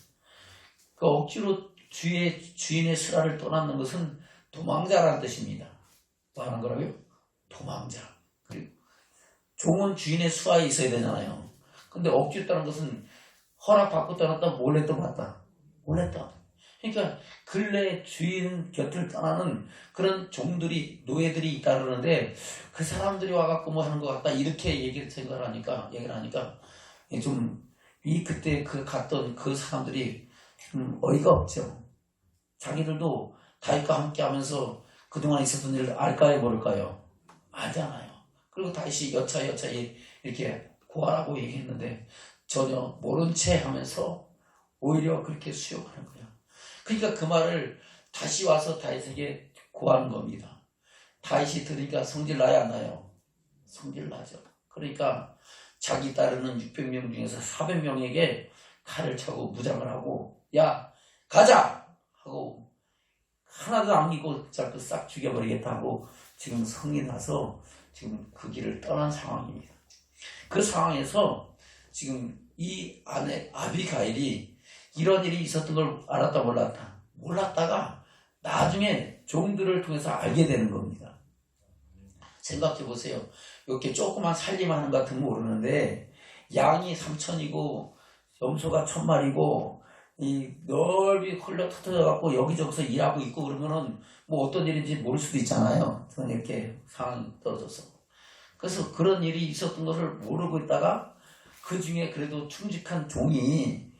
그 억지로 주인의 수라를 떠나는 것은 도망자라는 뜻입니다. 뭐 하는 거라고요? 도망자. 그리고 종은 주인의 수하에 있어야 되잖아요. 근데 억지로 떠나는 것은 허락받고 떠났다 몰래 떠났다. 몰래 떠났다. 그러니까 근래 주인 곁을 떠나는 그런 종들이 노예들이 있다 그러는데 그 사람들이 와갖고 뭐 하는 것 같다 이렇게 얘기를 하니까 좀 그때 갔던 그 사람들이 좀 어이가 없죠. 자기들도 다윗과 함께 하면서 그동안 있었던 일을 알까요 모를까요? 알잖아요. 그리고 다윗이 여차 이렇게 고하라고 얘기했는데 전혀 모른 채 하면서 오히려 그렇게 수욕하는 거예요. 그러니까 그 말을 다시 와서 다윗에게 고하는 겁니다. 다윗이 들으니까 성질 나야 안 나요? 성질 나죠. 그러니까 자기 따르는 600명 중에서 400명에게 칼을 차고 무장을 하고 야 가자! 하고 하나도 안 기고 싹 죽여버리겠다 하고 지금 성이 나서 지금 그 길을 떠난 상황입니다. 그 상황에서 지금 이 아내 아비가일이 이런 일이 있었던 걸 알았다 몰랐다? 몰랐다가 나중에 종들을 통해서 알게 되는 겁니다. 생각해 보세요. 이렇게 조그만 살림하는 것 같으면 모르는데 양이 3천이고 염소가 1000마리고 이 넓이 흘러 터져 갖고 여기저기서 일하고 있고 그러면은 뭐 어떤 일인지 모를 수도 있잖아요. 저는 이렇게 상황이 떨어져서. 그래서 그런 일이 있었던 것을 모르고 있다가 그 중에 그래도 충직한 종이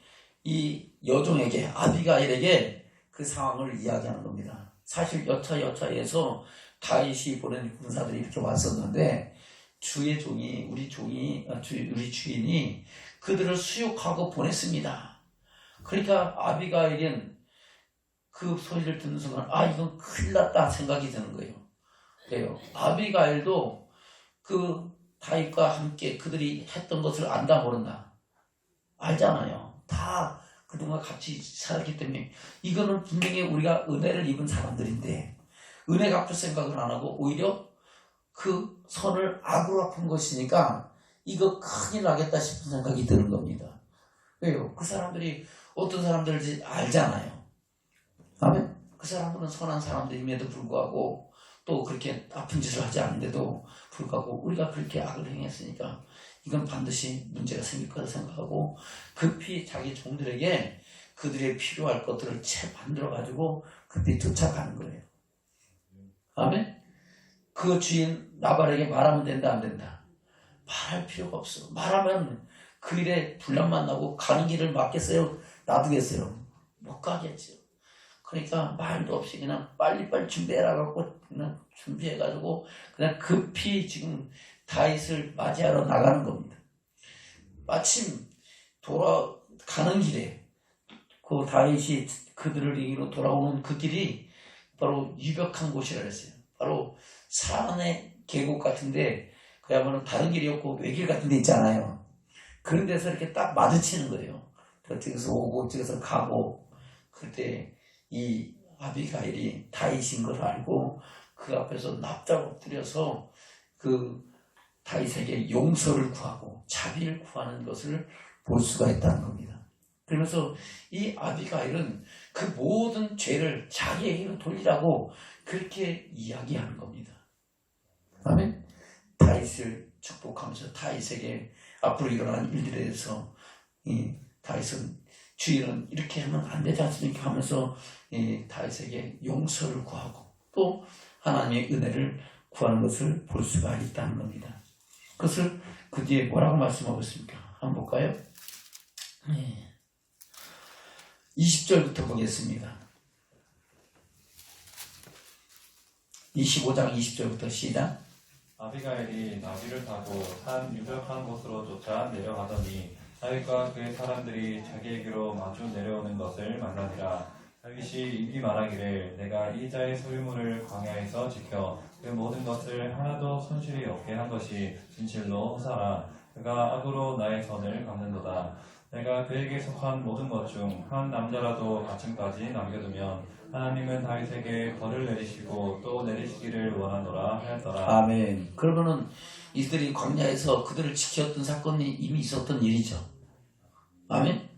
이 여종에게 아비가일에게 그 상황을 이야기하는 겁니다. 사실 여차여차해서 다윗이 보낸 군사들이 이렇게 왔었는데 우리 주인이 그들을 수욕하고 보냈습니다. 그러니까 아비가일은 그 소리를 듣는 순간 이건 큰일 났다 생각이 드는 거예요. 그래요. 아비가일도 그 다윗과 함께 그들이 했던 것을 안다 모른다 알잖아요. 다 그동안 같이 살았기 때문에 이거는 분명히 우리가 은혜를 입은 사람들인데 은혜 갚을 생각을 안 하고 오히려 그 선을 악으로 갚은 것이니까 이거 큰일 나겠다 싶은 생각이 드는 겁니다. 왜요? 그 사람들이 어떤 사람들인지 알잖아요. 아멘? 그 사람들은 선한 사람들임에도 불구하고 또 그렇게 아픈 짓을 하지 않는데도 불구하고 우리가 그렇게 악을 행했으니까 이건 반드시 문제가 생길 거라 생각하고 급히 자기 종들에게 그들의 필요할 것들을 채 만들어 가지고 그때 쫓아가는 거예요. 아멘. 그 주인 나발에게 말하면 된다 안 된다? 말할 필요가 없어. 말하면 그 일에 분란만 나고 가는 길을 막겠어요? 놔두겠어요? 못 가겠죠. 그러니까 말도 없이 그냥 빨리빨리 준비해라고 그냥 준비해가지고 그냥 급히 지금 다윗을 맞이하러 나가는 겁니다. 마침 돌아가는 길에 그 다윗이 그들을 이기로 돌아오는 그 길이 바로 유벽한 곳이라 그랬어요. 바로 산의 계곡 같은데 그야말로 다른 길이 없고 외길 같은 데 있잖아요. 그런 데서 이렇게 딱 마주치는 거예요. 저쪽에서 오고 저쪽에서 가고 그때 이 아비가일이 다윗인 걸 알고 그 앞에서 납작 엎드려서 그 다윗에게 용서를 구하고 자비를 구하는 것을 볼 수가 있다는 겁니다. 그러면서 이 아비가일은 그 모든 죄를 자기에게로 돌리라고 그렇게 이야기하는 겁니다. 아멘. 다윗을 축복하면서 다윗에게 앞으로 일어난 일들에 대해서 이 다윗은 주인은 이렇게 하면 안 되지 않습니까 하면서 이 다윗에게 용서를 구하고 또 하나님의 은혜를 구하는 것을 볼 수가 있다는 겁니다. 그것을 그 뒤에 뭐라고 말씀하고 있습니까? 한번 볼까요? 20절부터 보겠습니다. 25장 20절부터 시작. 아비가일이 나귀를 타고 산 유적한 곳으로 쫓아 내려가더니 다윗과 그의 사람들이 자기에게로 마주 내려오는 것을 만나니라. 다윗이 입이 말하기를 내가 이 자의 소유물을 광야에서 지켜 그 모든 것을 하나도 손실이 없게 한 것이 진실로 후사라. 그가 악으로 나의 선을 갚는도다. 내가 그에게 속한 모든 것 중 한 남자라도 아침까지 남겨두면 하나님은 다윗에게 벌을 내리시고 또 내리시기를 원하노라 하였더라. 아멘. 그러면은 이들이 광야에서 그들을 지켰던 사건이 이미 있었던 일이죠. 아멘.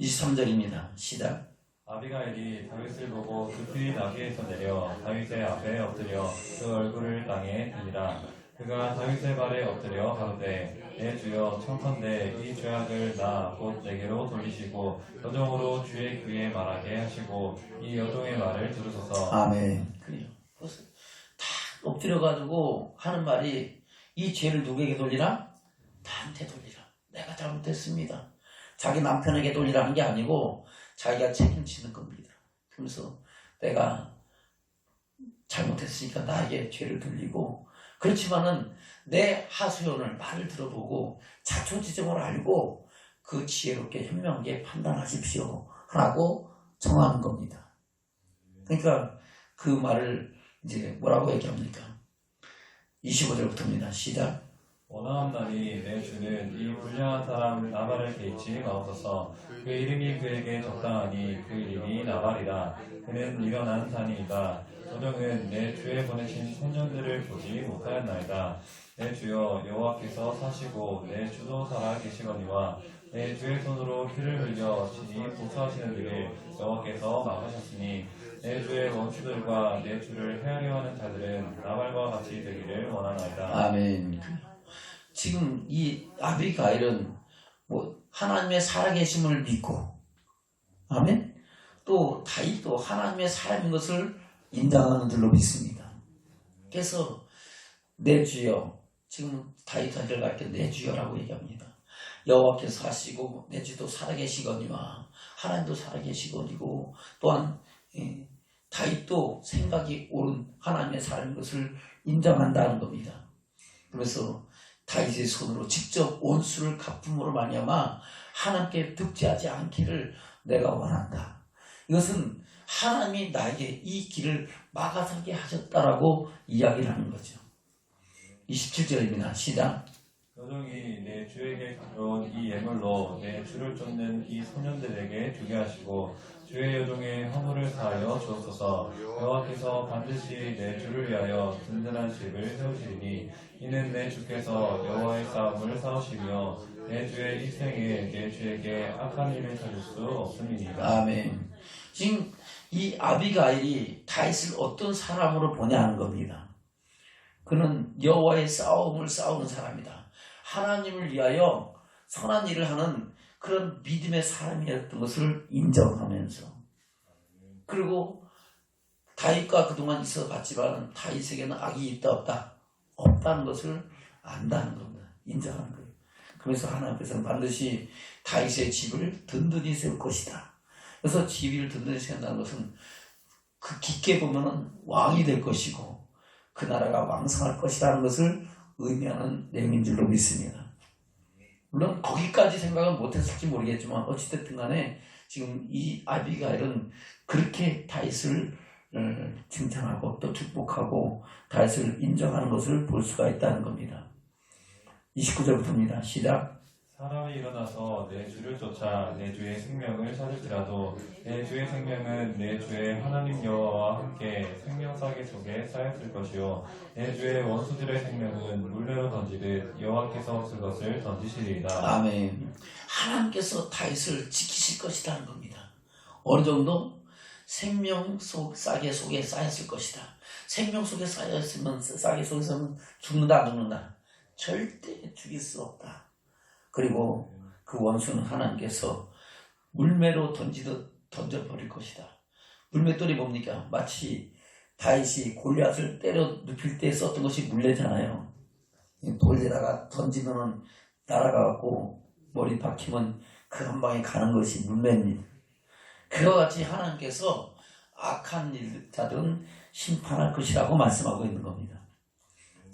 23절입니다. 시작. 아비가일이 다윗을 보고 급히 나귀에서 내려 다윗의 앞에 엎드려 그 얼굴을 땅에 대니라. 그가 다윗의 발에 엎드려 가로되 내 주여 청컨대 이 죄악을 나 곧 내게로 돌리시고 여종으로 주의 귀에 말하게 하시고 이 여종의 말을 들으소서. 아멘. 그래요. 다 엎드려가지고 하는 말이 이 죄를 누구에게 돌리라? 나한테 돌리라. 내가 잘못했습니다. 자기 남편에게 돌리라는 게 아니고 자기가 책임지는 겁니다. 그러면서 내가 잘못했으니까 나에게 죄를 돌리고 그렇지만은 내 하소연을 말을 들어보고 자초지종을 알고 그 지혜롭게 현명하게 판단하십시오 라고 정하는 겁니다. 그러니까 그 말을 이제 뭐라고 얘기합니까? 25절부터입니다. 시작. 원하옵나니 내 주는 이 불량한 사람 나발을 개의치 마옵소서. 그 이름이 그에게 적당하니 그 이름이 나발이라. 그는 미련한 산이이다. 여종은 내 주에 보내신 선전들을 보지 못하였나이다. 내 주여 여호와께서 사시고 내 주도 살아 계시거니와 내 주의 손으로 피를 흘려 친히 보수하시는 일을 여호와께서 막으셨으니 내 주의 원수들과 내 주를 헤아려 하는 자들은 나발과 같이 되기를 원하나이다. 아멘. 지금 이 아비가일은 뭐 하나님의 살아계심을 믿고 아멘. 또 다윗도 하나님의 사람인 것을 인정하는 줄로 믿습니다. 그래서 내 주여, 지금 다윗한테 갈 때 내 주여라고 얘기합니다. 여호와께서 하시고 내 주도 살아계시거니와 하나님도 살아계시거니고 또한 다윗도 생각이 옳은 하나님의 사람인 것을 인정한다는 겁니다. 그래서 다윗의 손으로 직접 원수를 갚음으로 말미암아 하나님께 득죄하지 않기를 내가 원한다. 이것은 하나님이 나에게 이 길을 막아서게 하셨다라고 이야기를 하는 거죠. 27절입니다. 시작. 여종이 내 주에게 가져온 이 예물로 내 주를 쫓는 이 소년들에게 주게 하시고 주의 여종의 허물을 사하여 주옵소서. 여호와께서 반드시 내 주를 위하여 든든한 집을 세우시리니 이는 내 주께서 여호와의 싸움을 싸우시며 내 주의 일생에 내 주에게 악한 일을 찾을 수 없음이니라. 아멘. 지금 이 아비가일이 다윗을 어떤 사람으로 보냐는 겁니다. 그는 여호와의 싸움을 싸우는 사람이다. 하나님을 위하여 선한 일을 하는 그런 믿음의 사람이었던 것을 인정하면서, 그리고 다윗과 그동안 있어 봤지만 다윗에게는 악이 있다 없다는 것을 안다는 겁니다. 인정하는 거예요. 그래서 하나님께서는 반드시 다윗의 집을 든든히 세울 것이다. 그래서 집을 든든히 세운다는 것은 그 깊게 보면은 왕이 될 것이고 그 나라가 왕성할 것이라는 것을 의미하는 내용인 줄로 믿습니다. 물론 거기까지 생각은 못했을지 모르겠지만 어찌됐든 간에 지금 이 아비가일은 그렇게 다윗을 칭찬하고 또 축복하고 다윗을 인정하는 것을 볼 수가 있다는 겁니다. 29절부터입니다. 시작. 사람이 일어나서 내 주를 쫓아 내 주의 생명을 찾을지라도 내 주의 생명은 내 주의 하나님 여호와와 함께 생명싸개 속에 쌓였을 것이요 내 주의 원수들의 생명은 물레로 던지듯 여호와께서 그것을 던지시리이다. 아멘. 하나님께서 다윗을 지키실 것이라는 겁니다. 어느 정도? 생명 속 싸개 속에 쌓였을 것이다. 생명 속에 쌓였으면 싸개 속에서는 죽는다 안 죽는다? 절대 죽일 수 없다. 그리고 그 원수는 하나님께서 물매로 던지듯 던져버릴 것이다. 물맷돌이 뭡니까? 마치 다윗이 골리앗을 때려 눕힐 때 썼던 것이 물레잖아요. 돌에다가 던지면 날아가고 머리 박히면 그 한 방에 가는 것이 물매입니다. 그와 같이 하나님께서 악한 자들은 심판할 것이라고 말씀하고 있는 겁니다.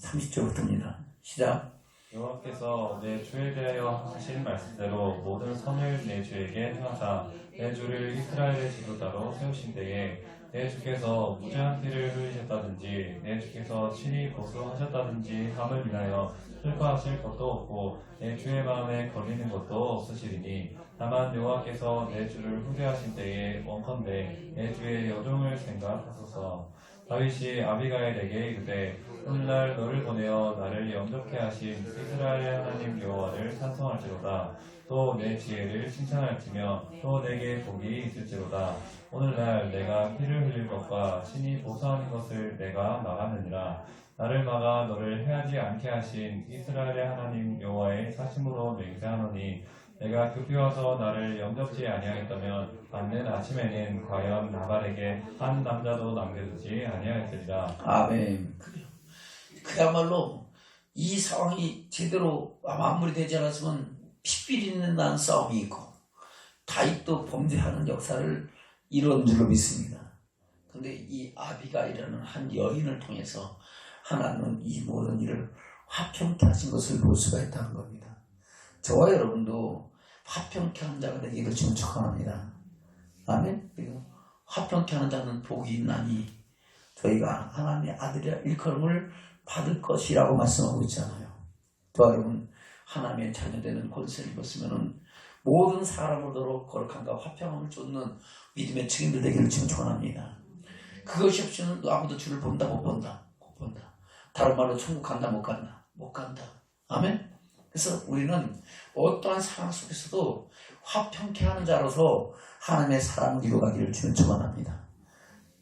30절부터입니다. 시작. 여호와께서 내 주에 대하여 하신 말씀대로 모든 선을 내 주에게 행하사 내 주를 이스라엘의 지도자로 세우신 때에 내 주께서 무죄한 피를 흘리셨다든지 내 주께서 친히 보수하셨다든지 함을 인하여 슬퍼하실 것도 없고 내 주의 마음에 걸리는 것도 없으시리니 다만 여호와께서 내 주를 후대하신 때에 원컨대 내 주의 여종을 생각하소서. 다윗이 아비가일에게 이르되 오늘날 너를 보내어 나를 영접케 하신 이스라엘의 하나님 여호와를 찬송할지로다. 또 내 지혜를 칭찬할지며 또 내게 복이 있을지로다. 오늘날 내가 피를 흘릴 것과 친히 보수하는 것을 내가 막았느니라. 나를 막아 너를 해하지 않게 하신 이스라엘의 하나님 여호와의 사심으로 맹세하노니 내가 급히 와서 나를 영접지 아니하였다면 받는 아침에는 과연 나발에게 한 남자도 남겨두지 아니하였으리라. 아멘. 그야말로 이 상황이 제대로 마무리되지 않았으면 피비린내 난 싸움이 있고 다윗도 범죄하는 역사를 이룬 줄로 믿습니다. 근데 이 아비가일이라는 한 여인을 통해서 하나님은 이 모든 일을 화평케 하신 것을 볼 수가 있다는 겁니다. 저와 여러분도 화평케 하는 자가 되기를 지금 축원합니다. 아멘. 그리고 화평케 하는 자는 복이 있나니 저희가 하나님의 아들의 일컬음을 받을 것이라고 말씀하고 있잖아요. 저와 여러분 하나님의 자녀되는 권세를 입었으면 모든 사람으로 거룩함과 화평함을 쫓는 믿음의 증인들 되기를 지금 축원합니다. 그것이 없이는 아무도 주를 본다 못 본다. 못 본다. 다른 말로 천국 간다 못 간다. 못 간다. 아멘. 그래서 우리는 어떠한 상황 속에서도 화평케 하는 자로서 하나님의 사랑을 이루어가기를 주는 축원합니다.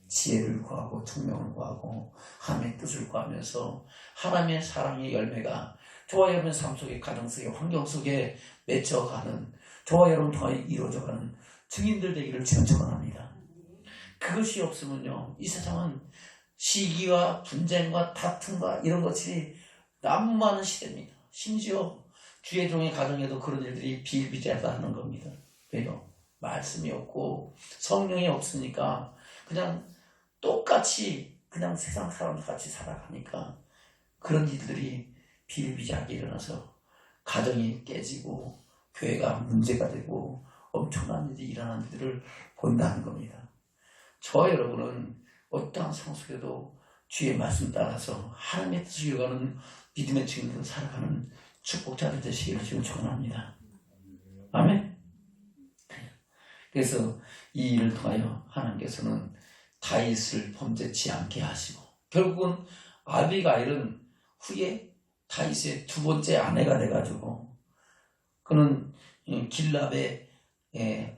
지혜를 구하고 총명을 구하고 하나님의 뜻을 구하면서 하나님의 사랑의 열매가 저와 여러분의 삶 속에, 가정 속에, 환경 속에 맺혀가는, 저와 여러분 통하여 이루어져가는 증인들 되기를 주는 축원합니다. 그것이 없으면요, 이 세상은 시기와 분쟁과 다툼과 이런 것이 너무 많은 시대입니다. 심지어 주의 종의 가정에도 그런 일들이 비일비재하다는 겁니다. 왜요? 말씀이 없고 성령이 없으니까 그냥 똑같이 그냥 세상 사람들 같이 살아가니까 그런 일들이 비일비재하게 일어나서 가정이 깨지고 교회가 문제가 되고 엄청난 일이 일어나는 일들을 본다는 겁니다. 저와 여러분은 어떠한 상황 속에도 주의 말씀 따라서 하나님의 뜻을 이루어가는 믿음의 증인으로 살아가는 축복자들 되시기를 지금 축원합니다. 아멘. 그래서 이 일을 통하여 하나님께서는 다윗을 범죄치 않게 하시고 결국은 아비가일은 후에 다윗의 두 번째 아내가 돼가지고 그는 길랍의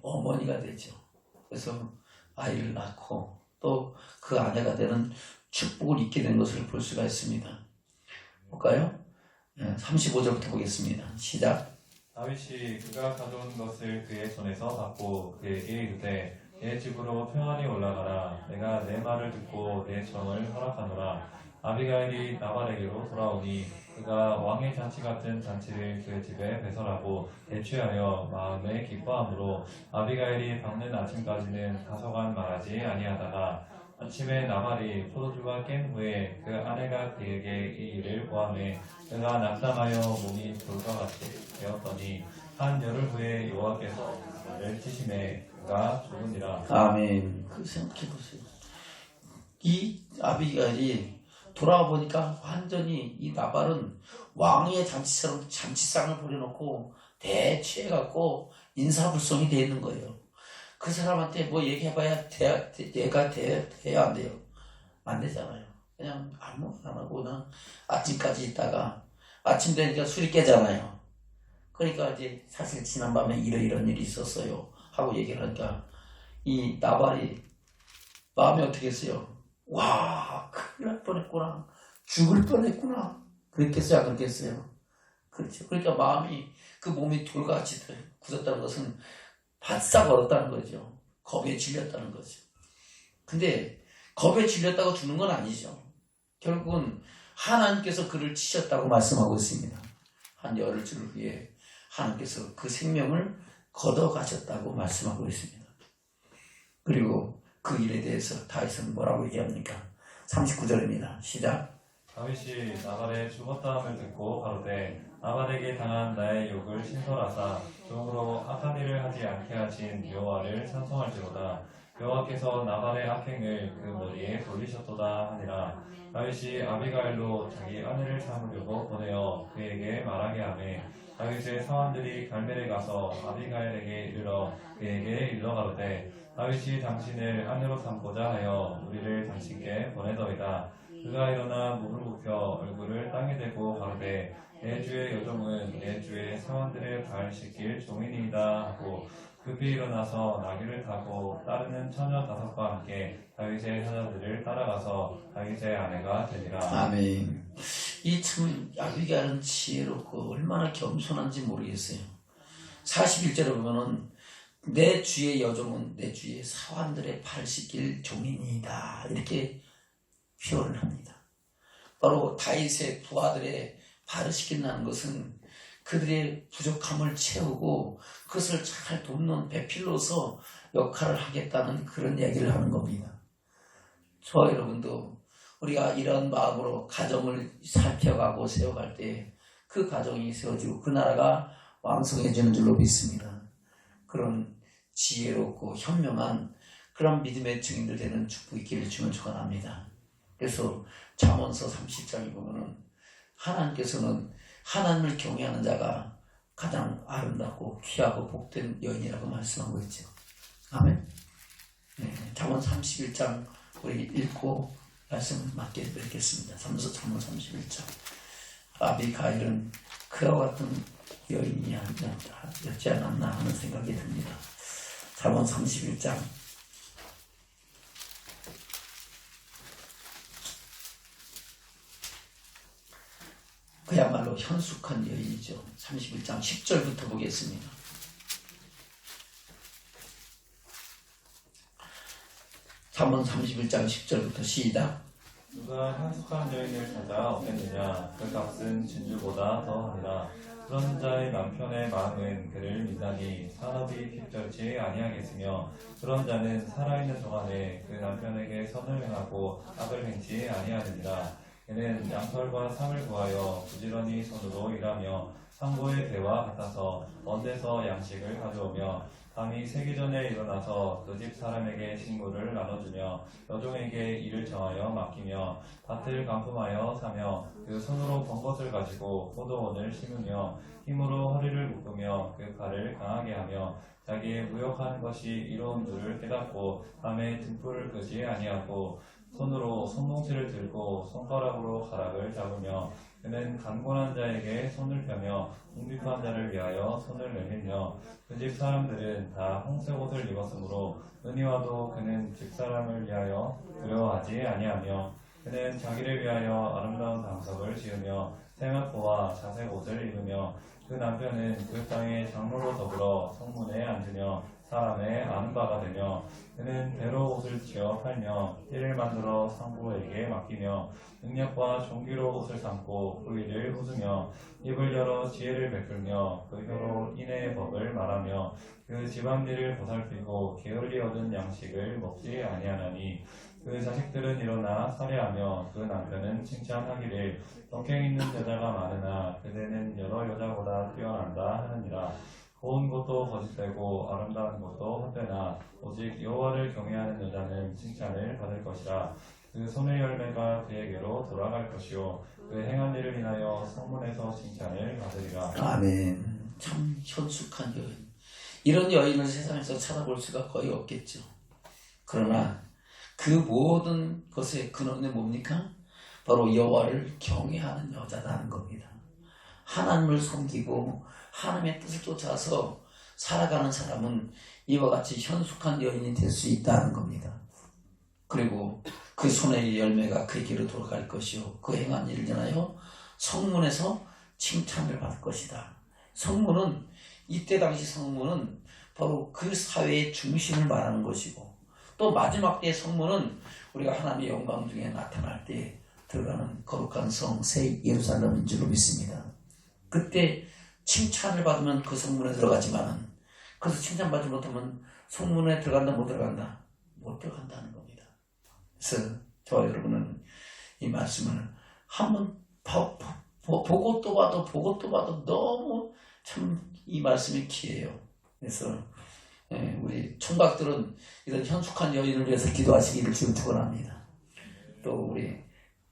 어머니가 되죠. 그래서 아이를 낳고 또 그 아내가 되는 축복을 잊게 된 것을 볼 수가 있습니다. 볼까요? 35절부터 보겠습니다. 시작. 다윗이 그가 가져온 것을 그의 손에서 받고 그에게 이르되 내 집으로 평안히 올라가라. 내가 내 말을 듣고 내 정을 허락하노라. 아비가일이 나발에게로 돌아오니 그가 왕의 잔치 같은 잔치를 그 집에 배설하고 대취하여 마음에 기뻐함으로 아비가일이 밝는 아침까지는 가서간 말하지 아니하다가 아침에 나발이 포도주가 깬 후에 그 아내가 그에게 이 일을 보아매 그가 낙담하여 몸이 돌과 같이 되었더니 한 열흘 후에 여호와께서 그를 치심해 그가 죽으니라. 아멘. 그 생각해 보세요. 이 아비가일이 돌아와 보니까 완전히 이 나발은 왕의 잔치처럼 잔치상을 벌여놓고 대취해갖고 인사불성이 돼 있는 거예요. 그 사람한테 뭐 얘기해봐야 얘가 돼야 안 돼요. 안 되잖아요. 그냥 아무것도 안 하고 그냥 아침까지 있다가 아침 되니까 술이 깨잖아요. 그러니까 이제 사실 지난밤에 이런 일이 있었어요 하고 얘기를 하니까 이 나발이 마음이 어떻게 했어요? 와, 큰일 날 뻔했구나. 죽을 뻔했구나. 그랬겠어요? 안 그랬겠어요? 그렇죠. 그러니까 마음이, 그 몸이 돌같이 굳었다는 것은 바싹 얼었다는 거죠. 겁에 질렸다는 거죠. 근데 겁에 질렸다고 죽는 건 아니죠. 결국은 하나님께서 그를 치셨다고 말씀하고 있습니다. 한 열흘 후에 하나님께서 그 생명을 걷어가셨다고 말씀하고 있습니다. 그리고 그 일에 대해서 다윗은 뭐라고 얘기합니까? 39절입니다. 시작. 다윗이 나발의 죽었다함을 듣고 가로되 나발에게 당한 나의 욕을 신설하사 종으로 악한 일을 하지 않게 하신 여호와를 찬송할지로다. 여호와께서 나발의 악행을 그 머리에 돌리셨도다 하니라. 다윗이 아비가일로 자기 아내를 삼으려고 보내어 그에게 말하게 하매 다윗의 사원들이 갈멜에 가서 아비가일에게 이르러 그에게 일러 가로되 다윗이 당신을 아내로 삼고자 하여 우리를 당신께 보내더이다. 그가 일어나 몸을 굽혀 얼굴을 땅에 대고 가로되 내 주의 여종은 내 주의 사원들의 발 씻길 종이니이다 하고 급히 일어나서 나귀를 타고 따르는 처녀 5과 함께 다윗의 사자들을 따라가서 다윗의 아내가 되니라. 아멘. 이 참 아비가일은 지혜롭고 얼마나 겸손한지 모르겠어요. 41절에 보면은 내 주의 여종은 내 주의 사환들의 팔 씻길 종이니이다 이렇게 표현을 합니다. 바로 다윗의 부하들의 발을 씻긴다는 것은 그들의 부족함을 채우고 그것을 잘 돕는 배필로서 역할을 하겠다는 그런 얘기를 하는 겁니다. 저와 여러분도 우리가 이런 마음으로 가정을 살펴가고 세워갈 때 그 가정이 세워지고 그 나라가 왕성해지는 줄로 믿습니다. 그런 지혜롭고 현명한 그런 믿음의 증인들 되는 축복 있기를 주면 축원합니다. 그래서 잠언서 30장에 보면은 하나님께서는 하나님을 경외하는 자가 가장 아름답고 귀하고 복된 여인이라고 말씀하고 있죠. 아멘. 네, 잠언 31장 우리 읽고 말씀 맞게 뵙겠습니다. 잠언 31장. 아비가일은 그와 같은 여인이 였지 않았나 하는 생각이 듭니다. 잠언 31장. 그야말로 현숙한 여인이죠. 31장 10절부터 보겠습니다. 잠언 31장 10절부터 시작. 누가 현숙한 여인을 찾아 얻겠느냐 그 값은 진주보다 더하니라. 그런 자의 남편의 마음은 그를 믿나니 산업이 핍절치 아니하겠으며 그런 자는 살아있는 동안에 그 남편에게 선을 행하고 악을 행치 아니하느니라. 그는 양털과 상을 구하여 부지런히 손으로 일하며 상고의 배와 같아서 먼데서 양식을 가져오며 밤이 새기 전에 일어나서 그 집 사람에게 식물을 나눠주며 여종에게 일을 정하여 맡기며 밭을 간품하여 사며 그 손으로 번 것을 가지고 포도원을 심으며 힘으로 허리를 묶으며 그 팔을 강하게 하며 자기의 무역하는 것이 이로운 줄을 깨닫고 밤에 등불을 끄지 아니하고 손으로 손뭉치를 들고 손가락으로 가락을 잡으며 그는 간곤한 자에게 손을 펴며 궁핍한 자를 위하여 손을 내밀며 그 집 사람들은 다 홍색 옷을 입었으므로 은희와도 그는 집사람을 위하여 두려워하지 아니하며 그는 자기를 위하여 아름다운 방석을 지으며 세마포와 자색 옷을 입으며 그 남편은 그 땅의 장로로 더불어 성문에 앉으며 사람의 아는 바가 되며 그는 배로 옷을 지어 팔며 띠를 만들어 상부에게 맡기며 능력과 종기로 옷을 삼고 그 일을 웃으며 입을 열어 지혜를 베풀며 그 혀로 인애의 법을 말하며 그 집안일을 보살피고 게을리 얻은 양식을 먹지 아니하나니 그 자식들은 일어나 살해하며 그 남편은 칭찬하기를 덕행 있는 여자가 많으나 그대는 여러 여자보다 뛰어난다 하느니라. 고운 것도 거짓되고 아름다운 것도 헛되나 오직 여호와를 경외하는 여자는 칭찬을 받을 것이라. 그 손의 열매가 그에게로 돌아갈 것이요 그 행한 일을 인하여 성문에서 칭찬을 받으리라. 아멘. 참 현숙한 여인. 이런 여인을 세상에서 찾아볼 수가 거의 없겠죠. 그러나 그 모든 것의 근원은 뭡니까? 바로 여호와를 경외하는 여자라는 겁니다. 하나님을 섬기고 하나님의 뜻을 쫓아서 살아가는 사람은 이와 같이 현숙한 여인이 될 수 있다는 겁니다. 그리고 그 손의 열매가 그에게로 돌아갈 것이요 그 행한 일을 인하여 성문에서 칭찬을 받을 것이다. 성문은 이때 당시 성문은 바로 그 사회의 중심을 말하는 것이고 또 마지막 때의 성문은 우리가 하나님의 영광 중에 나타날 때 들어가는 거룩한 성 새 예루살렘인 줄로 믿습니다. 그때 칭찬을 받으면 그 성문에 들어가지만은 그래서 칭찬받지 못하면 성문에 들어간다 못 들어간다? 못 들어간다는 겁니다. 그래서 저와 여러분은 이 말씀을 한번 보고 또 봐도 너무 참 이 말씀이 귀해요. 그래서 우리 총각들은 이런 현숙한 여인을 위해서 기도하시기를 지금 축원합니다. 또 우리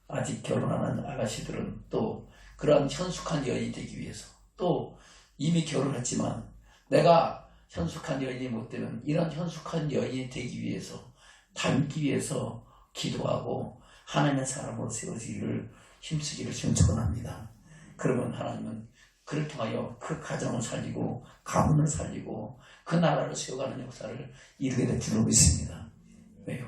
아직 결혼 안 한 아가씨들은 또 그러한 현숙한 여인이 되기 위해서 또 이미 결혼했지만 내가 현숙한 여인이 못 되면 이런 현숙한 여인이 되기 위해서 닮기 위해서 기도하고 하나님의 사람으로 세워지기를 힘쓰기를 지금 축원합니다. 그러면 하나님은 그를 통하여 그 가정을 살리고 가문을 살리고 그 나라를 세워가는 역사를 이루게 될 줄로 믿습니다. 왜요?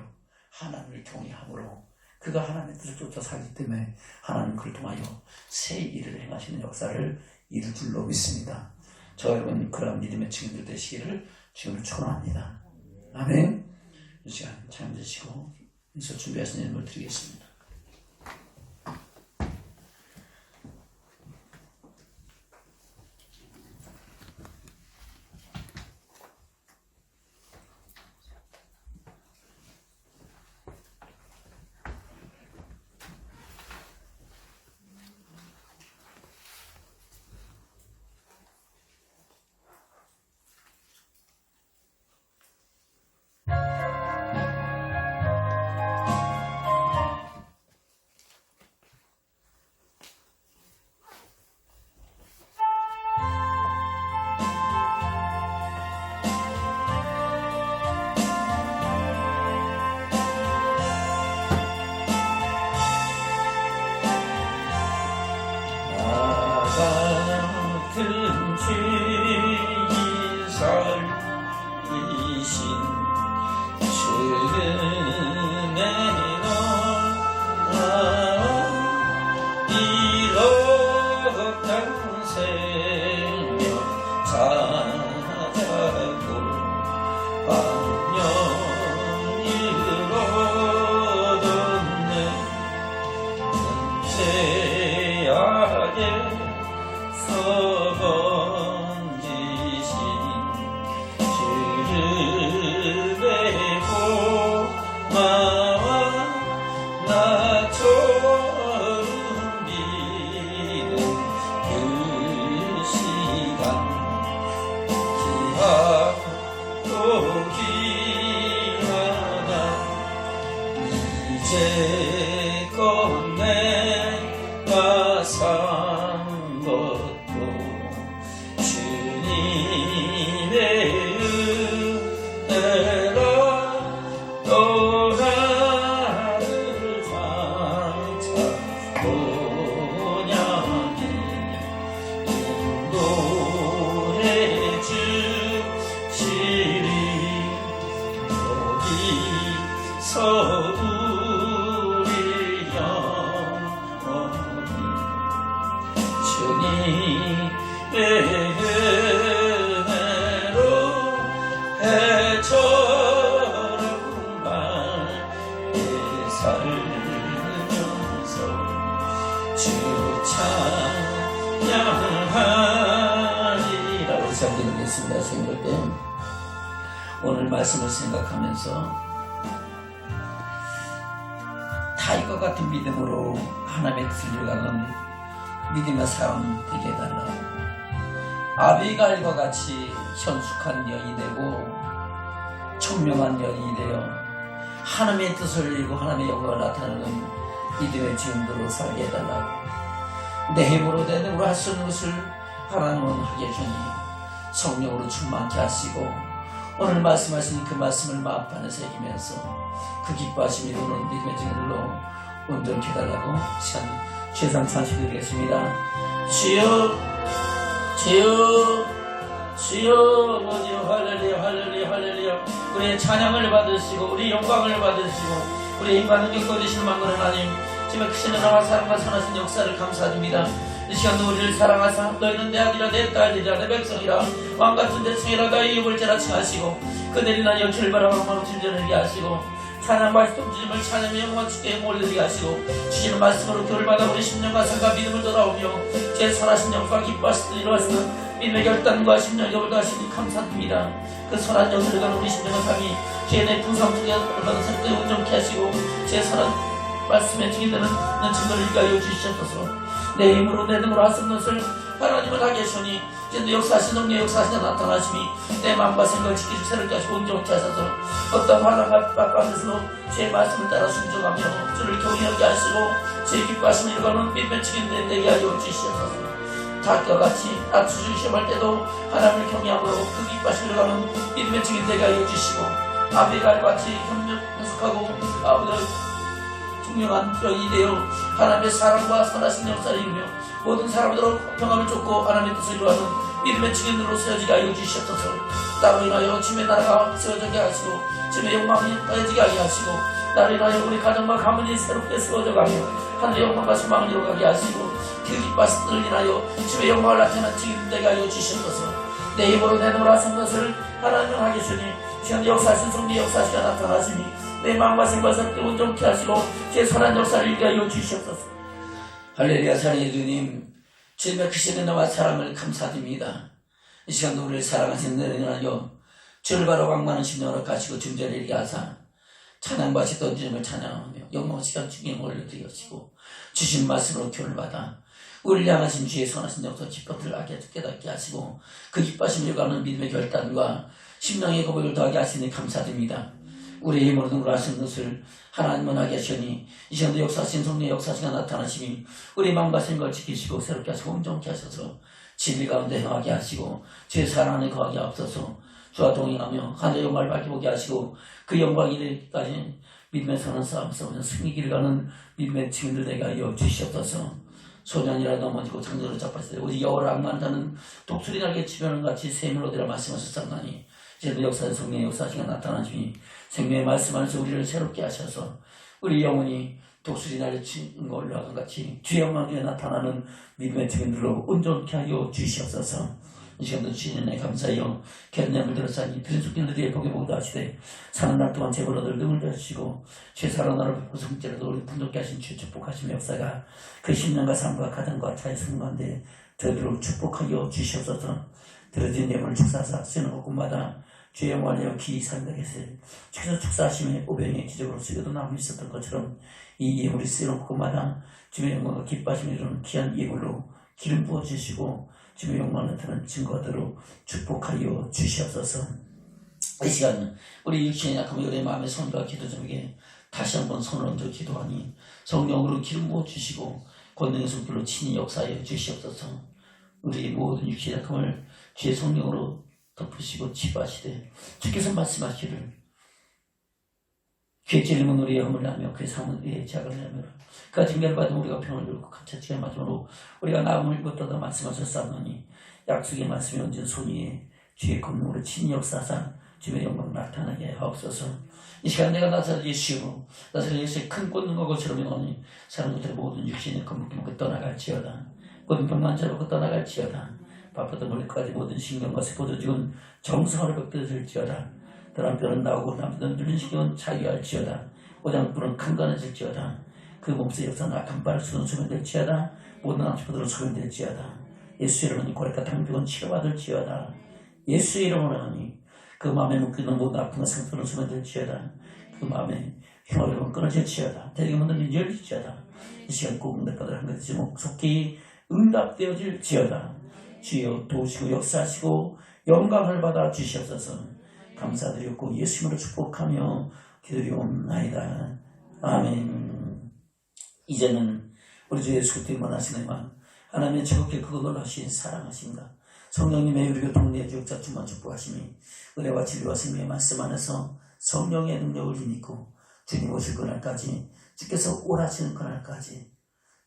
하나님을 경외함으로 그가 하나님의 뜻을 쫓아 살기 때문에 하나님 그를 통하여 새 일을 행하시는 역사를 이룰 줄로 믿습니다. 저 여러분 그런 믿음의 증인들 되시기를 지금 축원합니다. 아멘. 이 시간 참 되시고 인사 준비하신 예물을 드리겠습니다. 같은 죄인 살리신 주님의 나라 잃었던 생명 찾아고 반년을 얻었네 죄악에 서번지신 주름의 고마워 나처럼 믿는 그 시간 귀하고 귀하다 이제껏 내가 산 것도 주님의 은혜라 또 나를 장차 본향에 인도해 주시리 여기서 우리 영원히 말씀을 생각하면서 다윗과 같은 믿음으로 하나님의 뜻을 이루어가는 믿음의 사람 되게 해달라. 아비가일과 같이 현숙한 여인이 되고 총명한 여인이 되어 하나님의 뜻을 이루고 하나님의 영광을 나타내는 믿음의 증인들로 살게 해달라고. 내 힘으로 내 능으로 할 수 없는 것을 하나님은 하게 해주니 성령으로 충만케 하시고 오늘 말씀하신 그 말씀을 마음판에 새기면서 그 기뻐하심이 도는 믿음의 증인들로 온전케 해달라고 시간 최상 찬식드리겠습니다. 주여 주여 주여 아버지여 할렐루야 할렐루야 할렐루야. 우리의 찬양을 받으시고 우리 영광을 받으시고 우리 인간을 겪어주시는 만군의 하나님, 지금 크신 은혜와 사랑과 선하신 역사를 감사드립니다. 이 시간도 우리를 사랑하사 너희는 내 아들이라 내 딸이라 내 백성이라 왕같은 대성이라 너희 입을 제라 칭하시고 그들이 나 연출을 바라보는 마음 진전하게 하시고 찬양과 주님을 찬양의 영광 주께 올리게 하시고 주시는 말씀으로 교를 받아 우리 심령과 삶과 믿음을 돌아오며 제 선하신 영광 기뻐하시는 이루어지는 믿음의 결단과 심령의 겁을 다하시니 감사드립니다. 그 선한 영을 가는 우리 심령과 삶이 주의 내 풍성 중에 받은 생각에 온전케 하시고 제 선한 말씀에 증인되는 증거를 일가하여 주시옵소서. 내 힘으로 내 능으로 할 수 없는 것을 하나님을 하게 하시니 이제도 역사하신 능력 역사하신 나타나심이 내 마음과 생각을 지키시고 새롭게 하시고 온전케 하셔서 어떤 환난과 가운데서도 주의 말씀을 따라 순종하며 주를 경외하게 하시고 주의 기뻐하심을 이루어가는 믿음의 증인들이 되게 하여 주시옵소서. 닭과 같이 낮추시고 시험할 때도 하나님을 경외함으로 그 기뻐하심을 이루어가는 믿음의 증인 되게 하여 주시고 아비가일과 같이 현숙하고 분명한 여인이 되어 하나님의 사랑과 선하신 역사를 이루며 모든 사람들로 평안을 쫓고 하나님의 뜻을 이루어가는 믿음의 증인들로 세워지게 하여 주시옵소서. 나로 인하여 주님의 나라가 세워지게 하시고 주님의 영광이 더해지게 하게 하시고 나로 인하여 우리 가정과 가문이 새롭게 세워져가며 하늘의 영광과 소망을 이루어가게 하시고 그 기뻐하신 뜻을 인하여 주님의 영광을 나타내는 증인 되게 하여 주시옵소서. 내 힘으로 내 노라 선 것을 하나님을 하게 주니 시간 역사하신 성리 역사시가 나타나시니 내 마음과 생각과 삶을 온전케 하시고 제 선한 역사를 일게 하여 주시옵소서. 할렐루야. 사랑의 주님, 주님의 크신 은혜와 사랑을 감사드립니다. 이 시간도 우리를 사랑하시는 은혜를 하여 주를 바로 광만한 심령으로 가시고 중전을 일게 하사 찬양과 시던 주님을 찬양하며 영광 시간 중에 올려드리시고 주신 말씀으로 교를 받아 우리를 향하신 주의 선하신 역사 기뻐들 하게 깨닫게 하시고 그 기뻐하심을 이루어가는 믿음의 결단과 심령의 고백을 더하게 하시니 감사드립니다. 우리의 힘으로 능으로 하시는 것을 하나님은 하게 하시니 이 시간도 역사하신 성령의 역사시가 나타나시니 우리 마음과 생각을 지키시고 새롭게 하시고 온전케 하셔서 진리 가운데 행하게 하시고 주의 사랑 안에 거하게 하옵소서. 주와 동행하며 하늘의 영광을 밝혀보게 하시고 그 영광이 이르기까지 믿음의 선한 싸움 싸우며 승리길을 가는 믿음의 증인들 되게 하여 주시옵소서. 소년이라 넘어지고 장전으로 잡았을 때 오직 여호와를 악마는 자는 독수리 날개 치면은 같이 샘을 얻으라 말씀하셨사오나니 이제도 역사의 성령의 역사시가 나타나시니 생명의 말씀 안에서 우리를 새롭게 하셔서 우리 영혼이 독수리 날개 치는 것과 같이 주의 영광 중에 나타나는 믿음의 증인들로 온전케 하여 주시옵소서. 이 시간도 주시는 애 감사하여 견념을 들었사니 들은 속견들이 복에 보다 하시되 사는 날 동안 재벌 얻을 능을 주시고 최사로 나를 뵙고 성제라도 우리 분독케 하신 주의 축복하신 역사가 그 신령과 삶과 가정과 자의 성가운데 저희들을 축복하여 주시옵소서. 들어진 예물을 축사하사 쓰는 곳마다 주의 영광을 기이 산다겠을 주께서 축사하심에 오병의 기적으로 쓰여도 남이 있었던 것처럼 이 예물이 쓰는 곳마다 주의 영광과 기뻐하심을 이루는 귀한 예물로 기름 부어주시고 주의 영광을 나타내는 증거대로 축복하여 주시옵소서. 이 시간 우리 육신의 약함을 우리의 마음의 손과 기도 중에 다시 한번 손을 얹어 기도하니 성령으로 기름 부어주시고 권능의 손길로 친히 역사하여 주시옵소서. 우리 모든 육신의 약함을 주의 성령으로 덮으시고 치부하시되 주께서 말씀하시기를 그의 찔림은 우리의 허물을 하며 그의 상은 우리의 자각을 하며 그가 징계를 받으면 우리가 평을 이루고 감찰치게 마지막으로 우리가 나음을 입었다가 말씀하셨사오니 약속의 말씀이 얹은 손 위에 주의 권능으로 친히 역사하사 주의 영광 나타나게 하옵소서. 이 시간 내가 나사렛 예수로 나사렛 예수의 큰 권능과 것처럼 영원히 사는 것들의 모든 육신의 건물기먹고 떠나갈지어다. 모든 병만 자르고 떠나갈지어다. 바쁘던 머리까지 모든 신경과 세포도 지금 정성을 벽들어질지어다. 드럼뼈는 나오고 남편 누른 신경은 자유할지어다. 오장불은 강건해질지어다. 그 몸속의 역사는 악한 빠를 수는 소멸될지어다. 모든 암시포들은 소멸될지어다. 예수 이름으로 고래가 당병은 치료받을지어다. 예수 이름으로 하니 그 마음에 묶이는 모든 아픔과 상처는 소멸될지어다. 그 마음에 흉악은 끊어질지어다. 대적의 문들이 열릴지어다. 이 시간 꼭 내 것을 한 가지 속히 응답되어질지어다. 주여 도우시고 역사하시고 영광을 받아 주시옵소서. 감사드렸고 예수님으로 축복하며 기도리옵나이다. 아멘. 이제는 우리 주 예수 그리스도의 원하시네만 하나님의 즐겁게 크고 놀라신 사랑하십니다. 성령님의 우리 교통내 주역자 충만 축복하시니 은혜와 진리와 생명의 말씀 안에서 성령의 능력을 힘입고 주님 오실 그날까지 주께서 오라시는 그날까지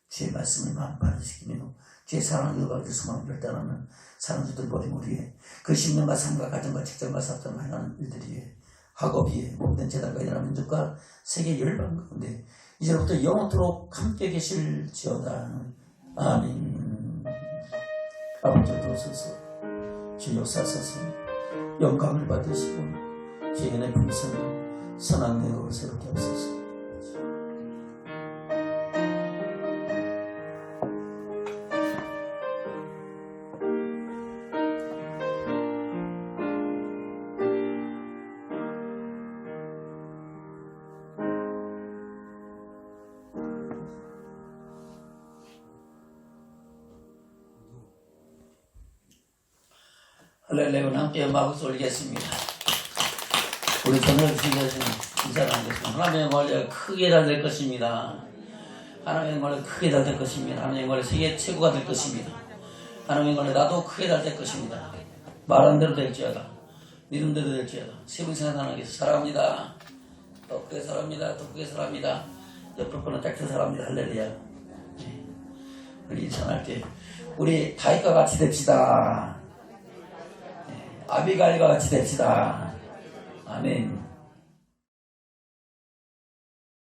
주의 말씀을 만발하시키며 주의 사랑을 이어가기 소망을 결단하는 사랑주들 버림 우리의 그 신명과 삶과 가정과 직장과 사업장을 행하는 일들 위해 학업 위에 몸된 재단과 일어나 민족과 세계 열방 가운데 이제부터 영원토록 함께 계실지어다. 아멘. 아버지 도우소서. 주 역사하소서. 영광을 받으시고 주의 은혜 풍성을 선한 내로 새롭게 하소서. 할렐루야. 함께 음악을 올리겠습니다. 우리 전을 주시겠습니다. 인사하겠습니다. 하나님의 영광을 크게 다 될 것입니다. 하나님의 영광을 크게 다 될 것입니다. 하나님의 영광을 세계 최고가 될 것입니다. 하나님의 영광을 나도 크게 다 될 것입니다. 말한 대로 될지어다. 믿은 대로 될지어다. 세분생활 하나님께서 사랑합니다. 더 크게 사랑합니다. 더 크게 사랑합니다. 옆을 거는 짝짝 사랑합니다. 할렐루야. 우리 인사할 때 우리 다윗과 같이 됩시다. 아비가일과 같이 됩시다. 아멘.